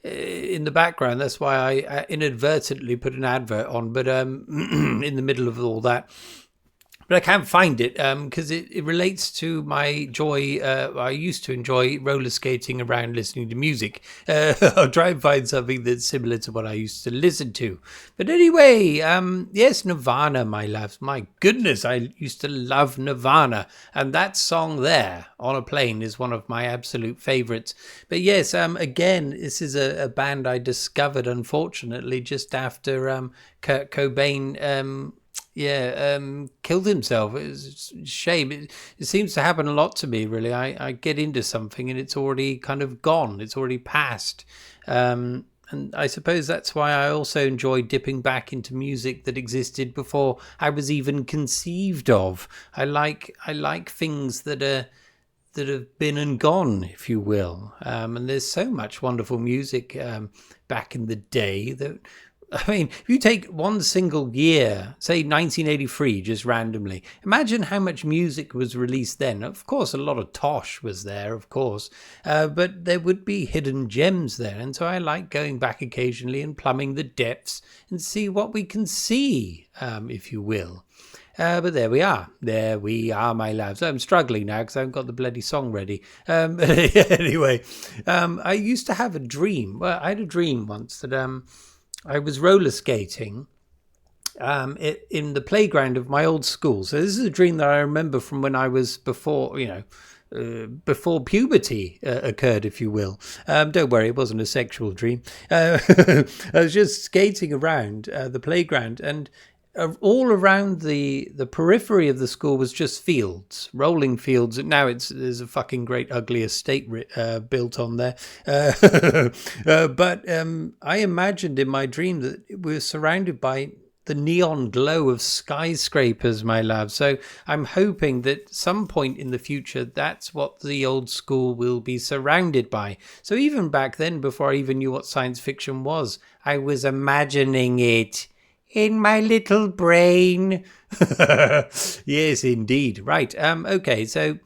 the background. That's why I inadvertently put an advert on. But in the middle of all that. But I can't find it because it relates to my joy. I used to enjoy roller skating around listening to music. I'll try and find something that's similar to what I used to listen to. But anyway, yes, Nirvana, my loves. My goodness, I used to love Nirvana. And that song there, On a Plane, is one of my absolute favorites. But yes, again, this is a band I discovered, unfortunately, just after Kurt Cobain killed himself. It's a shame. It seems to happen a lot to me, really. I get into something and it's already kind of gone. It's already passed. And I suppose that's why I also enjoy dipping back into music that existed before I was even conceived of. I like things that have been and gone, if you will. And there's so much wonderful music back in the day that, I mean, if you take one single year, say 1983, just randomly, imagine how much music was released then. Of course, a lot of tosh was there, of course, but there would be hidden gems there. And so I like going back occasionally and plumbing the depths and see what we can see, if you will. But there we are. There we are, my loves. I'm struggling now because I haven't got the bloody song ready. Anyway, I used to have a dream. Well, I had a dream once that I was roller skating in the playground of my old school. So this is a dream that I remember from when I was before puberty occurred, if you will. Don't worry, it wasn't a sexual dream. I was just skating around the playground, and all around the periphery of the school was just fields, rolling fields. Now there's a fucking great ugly estate built on there. But I imagined in my dream that we were surrounded by the neon glow of skyscrapers, my love. So I'm hoping that some point in the future, that's what the old school will be surrounded by. So even back then, before I even knew what science fiction was, I was imagining it in my little brain. Yes, indeed. Right. Okay. So,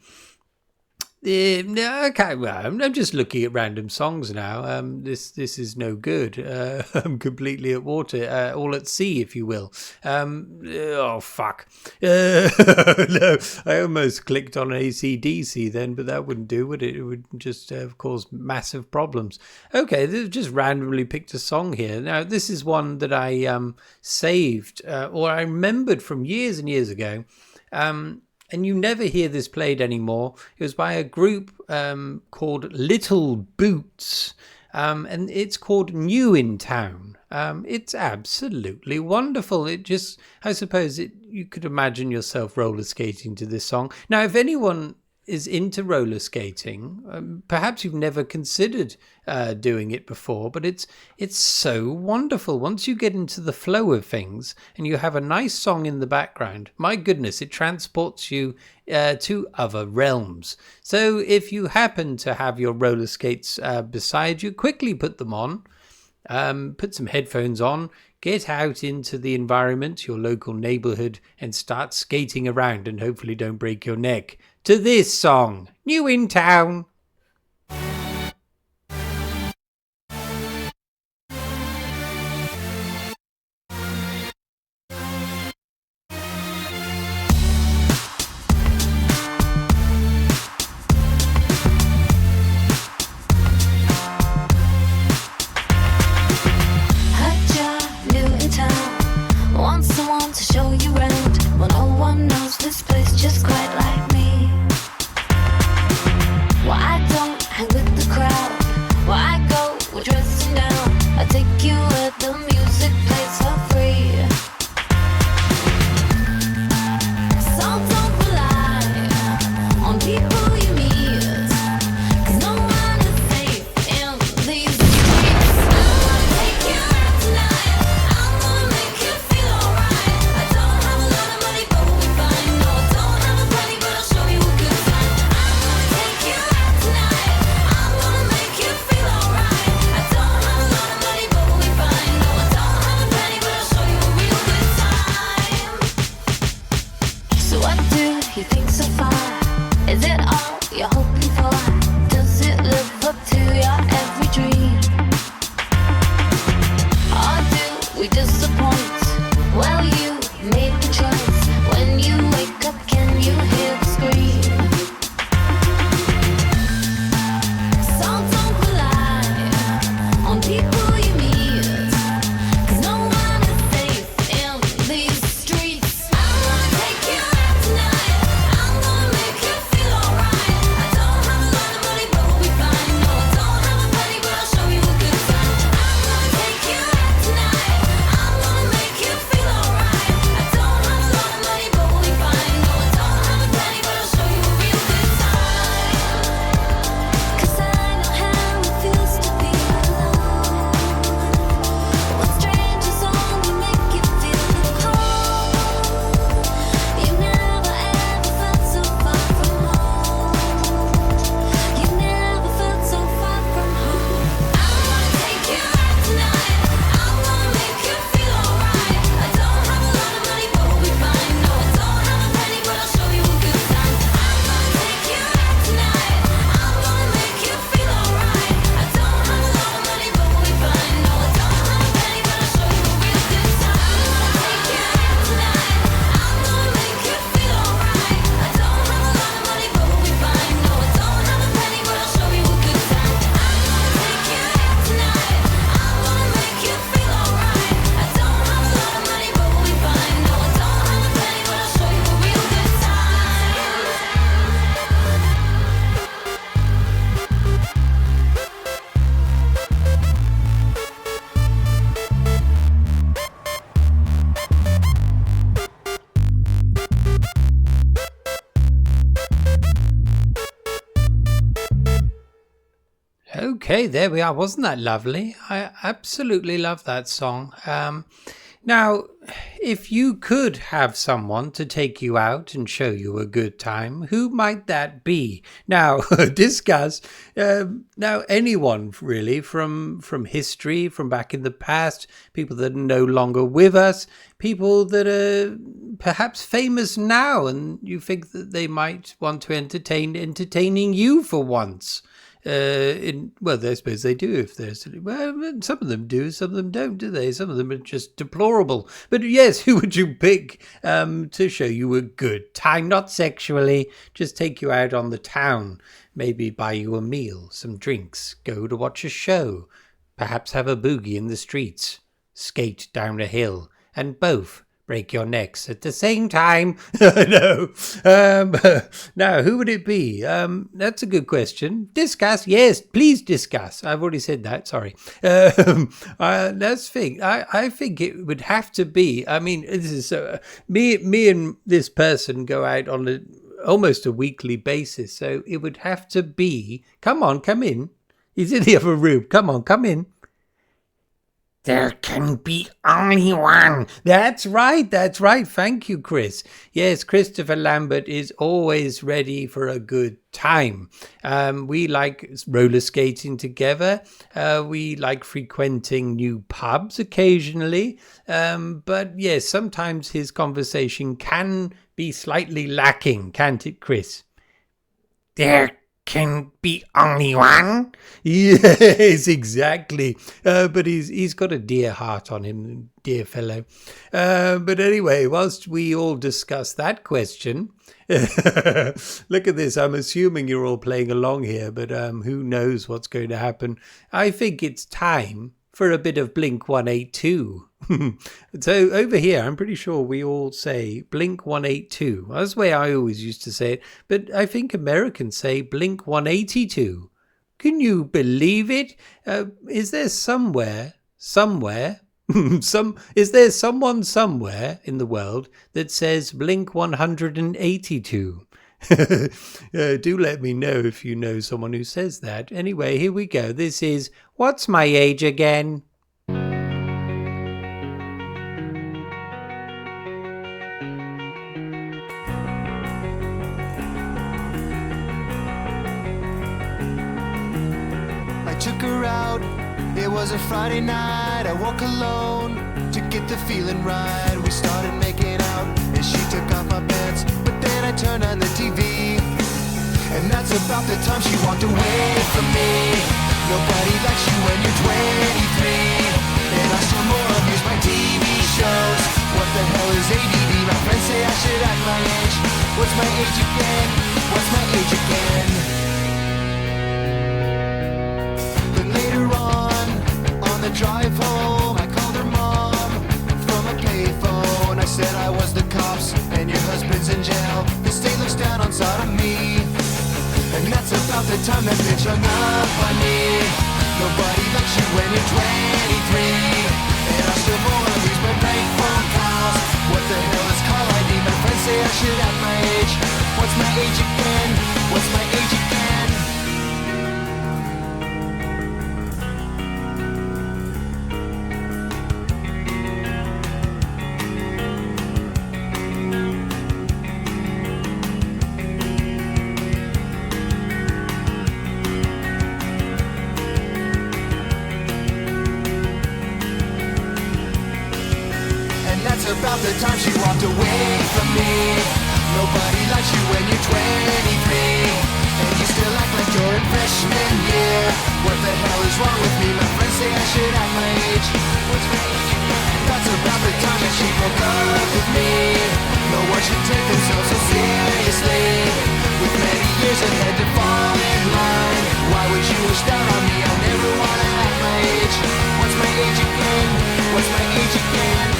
okay. Well, I'm just looking at random songs now. This is no good. I'm completely at water, all at sea, if you will. Oh fuck. No, I almost clicked on AC/DC then, but that wouldn't do, would it? It would just cause massive problems. Okay, they've just randomly picked a song here. Now, this is one that I saved, or I remembered from years and years ago. And you never hear this played anymore. It was by a group called Little Boots, and it's called New in Town. It's absolutely wonderful. It just, I suppose, you could imagine yourself roller skating to this song. Now, if anyone is into roller skating, perhaps you've never considered doing it before, but it's so wonderful. Once you get into the flow of things and you have a nice song in the background, my goodness, it transports you to other realms. So if you happen to have your roller skates beside you, quickly put them on. Put some headphones on, get out into the environment, your local neighborhood, and start skating around, and hopefully don't break your neck to this song, New in Town. Okay, there we are. Wasn't that lovely? I absolutely love that song. Now, if you could have someone to take you out and show you a good time, who might that be? Now, discuss. Now, anyone really from history, from back in the past, people that are no longer with us, people that are perhaps famous now, and you think that they might want to entertaining you for once. Well, I suppose they do. If there's some of them do, some of them don't, do they? Some of them are just deplorable. But yes, who would you pick to show you a good time? Not sexually, just take you out on the town. Maybe buy you a meal, some drinks, go to watch a show, perhaps have a boogie in the streets, skate down a hill, and both break your necks at the same time. No. Now, who would it be? That's a good question. Discuss. Yes, please discuss. I've already said that. Sorry. Let's think. I think it would have to be. I mean, this is me and this person go out almost a weekly basis. So it would have to be, come on, come in. He's in the other room. Come on, come in. There can be only one. That's right. Thank you, Chris. Yes, Christopher Lambert is always ready for a good time. We like roller skating together. We like frequenting new pubs occasionally. But yes, sometimes his conversation can be slightly lacking, can't it, Chris? There can be only one? Yes, exactly. But he's got a dear heart on him, dear fellow. But anyway, whilst we all discuss that question, look at this. I'm assuming you're all playing along here, but who knows what's going to happen. I think it's time for a bit of Blink 182. So over here, I'm pretty sure we all say Blink 182. That's the way I always used to say it. But I think Americans say Blink 182. Can you believe it? Is there somewhere, is there someone somewhere in the world that says Blink 182? Do let me know if you know someone who says that. Anyway, here we go. This is What's My Age Again? I took her out, it was a Friday night. I woke alone to get the feeling right. We started making out and she took off my pants, but then I turned on the TV, and that's about the time she walked away from me. Nobody likes you when you're 23, and I still more abuse my TV shows. What the hell is ADD? My friends say I should act my age. What's my age again? What's my age again? Then later on the drive home, I called her mom from a payphone. I said I was the cops and your husband's in jail. The state looks down on sodomy, and that's about the time that bitch hung up on me. Nobody likes you when you're 23, and I still more abuse my bank phone calls. What the hell is call ID? My friends say I should have my age. What's my age again? What's my age again? About the time she walked away from me. Nobody likes you when you're 23, and you still act like you're in freshman year. What the hell is wrong with me? My friends say I should act my age. What's my age again? That's about the time that she broke up with me. No one should take themselves so seriously, with many years ahead to fall in line. Why would you wish down on me? I never wanna act my age. What's my age again? What's my age again?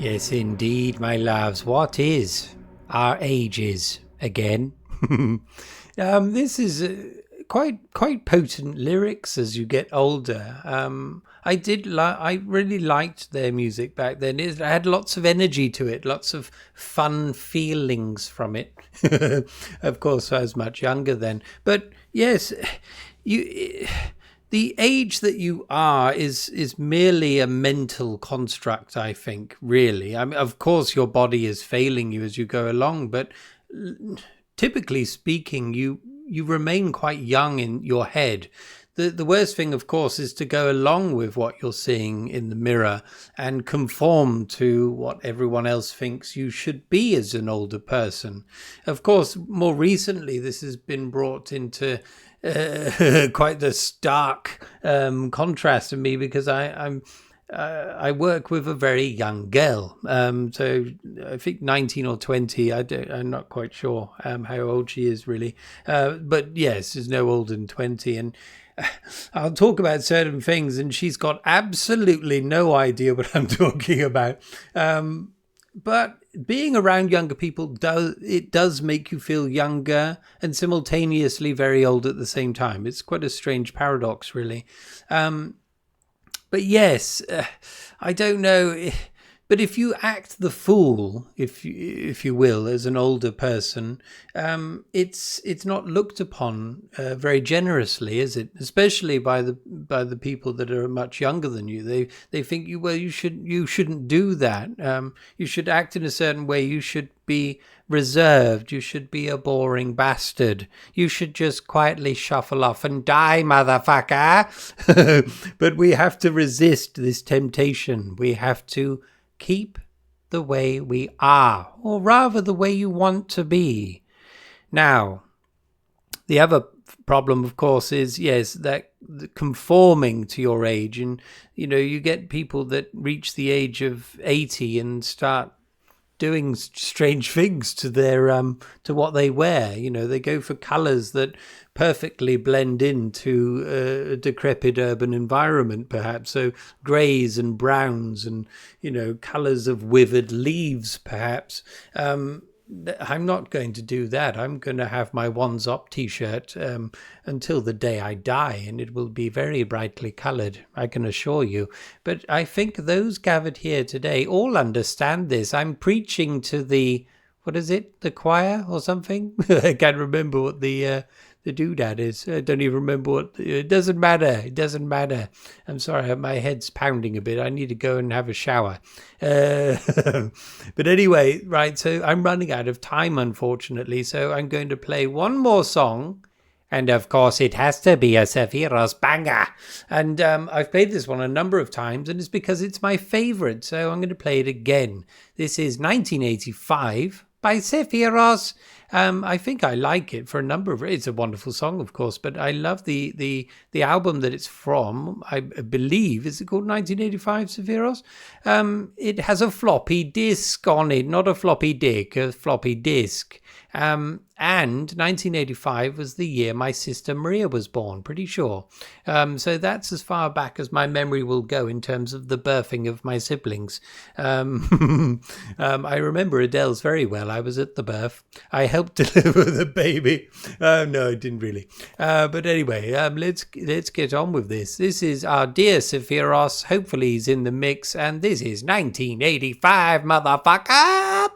Yes, indeed, my loves. What is our ages again? This is quite potent lyrics as you get older. I really liked their music back then. It had lots of energy to it, lots of fun feelings from it. Of course, I was much younger then, but yes, the age that you are is merely a mental construct, I think, really. I mean, of course, your body is failing you as you go along, but typically speaking, you remain quite young in your head. The worst thing, of course, is to go along with what you're seeing in the mirror and conform to what everyone else thinks you should be as an older person. Of course, more recently, this has been brought into quite the stark contrast to me, because I'm I work with a very young girl. So I think 19 or 20. I'm not quite sure how old she is really. But yes, she's no older than 20. And I'll talk about certain things and she's got absolutely no idea what I'm talking about. But being around younger people does make you feel younger and simultaneously very old at the same time. It's quite a strange paradox, really. But yes, I don't know. But if you act the fool, if you will, as an older person, it's not looked upon very generously, is it? Especially by the people that are much younger than you. They think you shouldn't do that. You should act in a certain way. You should be reserved. You should be a boring bastard. You should just quietly shuffle off and die, motherfucker. But we have to resist this temptation. We have to keep the way we are, or rather the way you want to be. Now, the other problem, of course, is, yes, that conforming to your age. And, you get people that reach the age of 80 and start doing strange things to their to what they wear. They go for colors that perfectly blend into a decrepit urban environment, perhaps. So greys and browns and colors of withered leaves, perhaps. I'm not going to do that. I'm going to have my Ones Up t-shirt until the day I die, and it will be very brightly colored, I can assure you. But I think those gathered here today all understand this. I'm preaching to the choir or something? I can't remember what the doodad is. I don't even remember what. It doesn't matter. It doesn't matter. I'm sorry, my head's pounding a bit. I need to go and have a shower. But anyway, right, so I'm running out of time, unfortunately. So I'm going to play one more song. And of course, it has to be a Sephiroth banger. And I've played this one a number of times, and it's because it's my favorite. So I'm going to play it again. This is 1985 by Sephiroth. I think I like it for a number of. It's a wonderful song, of course, but I love the album that it's from. I believe, is it called 1985 Sephiroth? It has a floppy disk on it, not a floppy dick, a floppy disk. And 1985 was the year my sister Maria was born, pretty sure. So that's as far back as my memory will go in terms of the birthing of my siblings. I remember Adele's very well. I was at the birth. I helped deliver the baby. No, I didn't really. But anyway, let's get on with this. This is our dear Sephiroth. Hopefully he's in the mix. And this is 1985, motherfucker!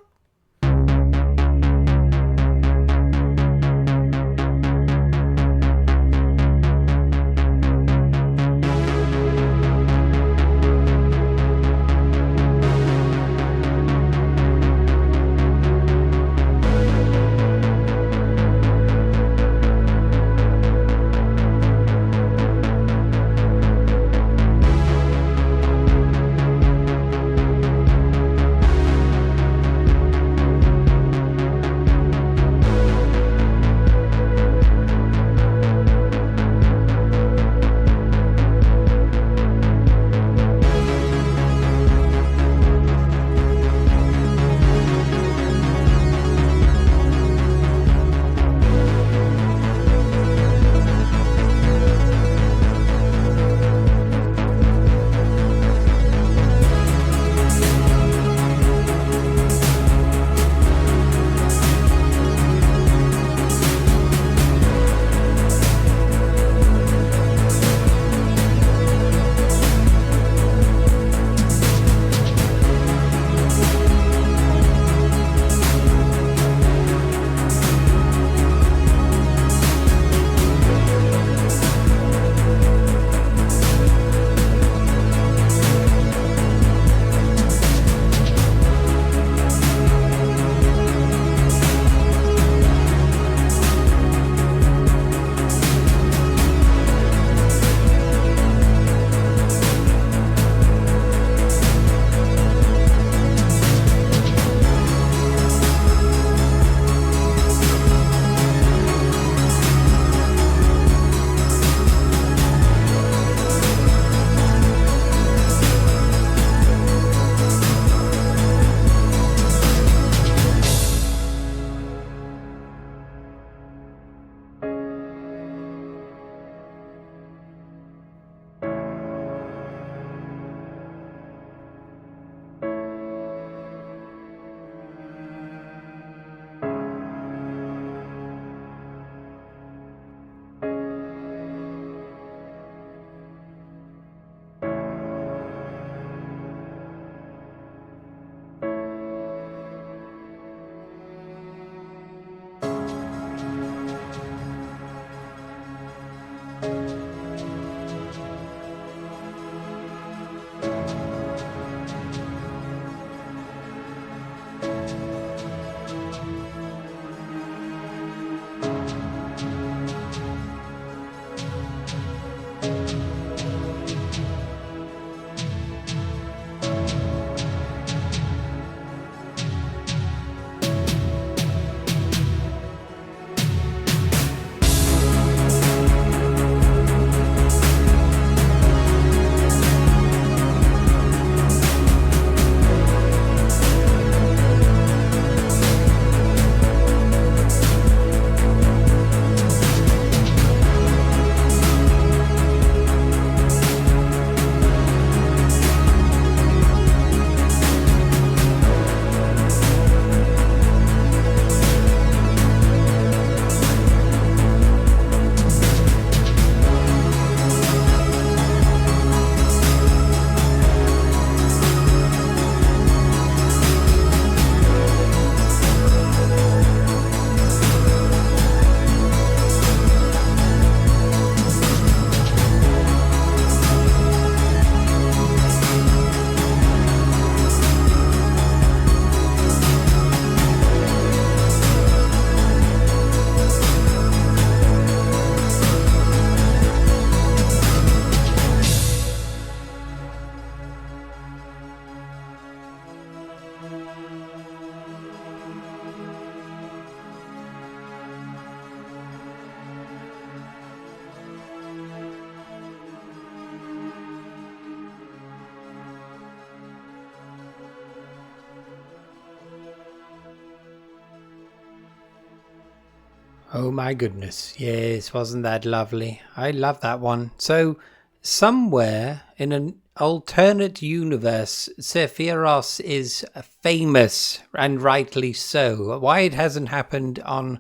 Oh my goodness. Yes, wasn't that lovely? I love that one. So, somewhere in an alternate universe, Sephiroth is famous, and rightly so. Why it hasn't happened on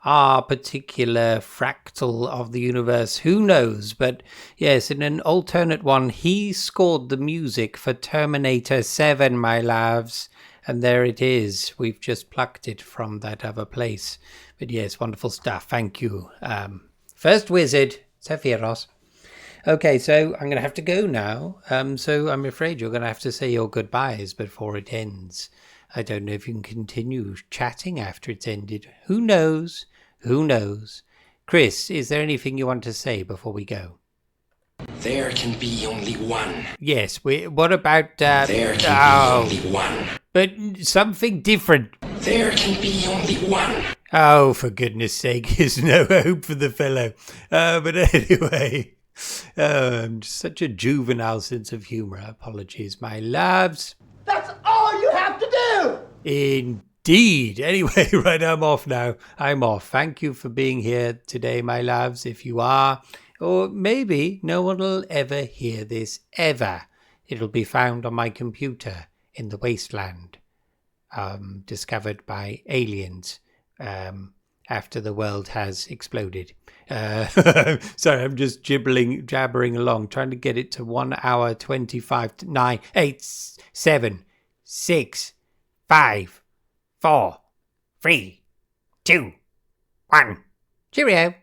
our particular fractal of the universe, who knows? But yes, in an alternate one, he scored the music for Terminator 7, my loves. And there it is. We've just plucked it from that other place. But yes, wonderful stuff. Thank you. First wizard, Sephiroth. Okay, so I'm going to have to go now. So I'm afraid you're going to have to say your goodbyes before it ends. I don't know if you can continue chatting after it's ended. Who knows? Who knows? Chris, is there anything you want to say before we go? There can be only one. Yes, what about... There can be only one. But something different. There can be only one. Oh, for goodness sake, there's no hope for the fellow. But anyway, just such a juvenile sense of humour. Apologies, my loves. That's all you have to do! Indeed. Anyway, right, I'm off now. I'm off. Thank you for being here today, my loves, if you are. Or maybe no one will ever hear this, ever. It'll be found on my computer in the wasteland, discovered by aliens after the world has exploded. Sorry, I'm just jabbering along, trying to get it to 1 hour 25, 9, 8, 7, 6, 5, 4, 3, 2, 1. Cheerio.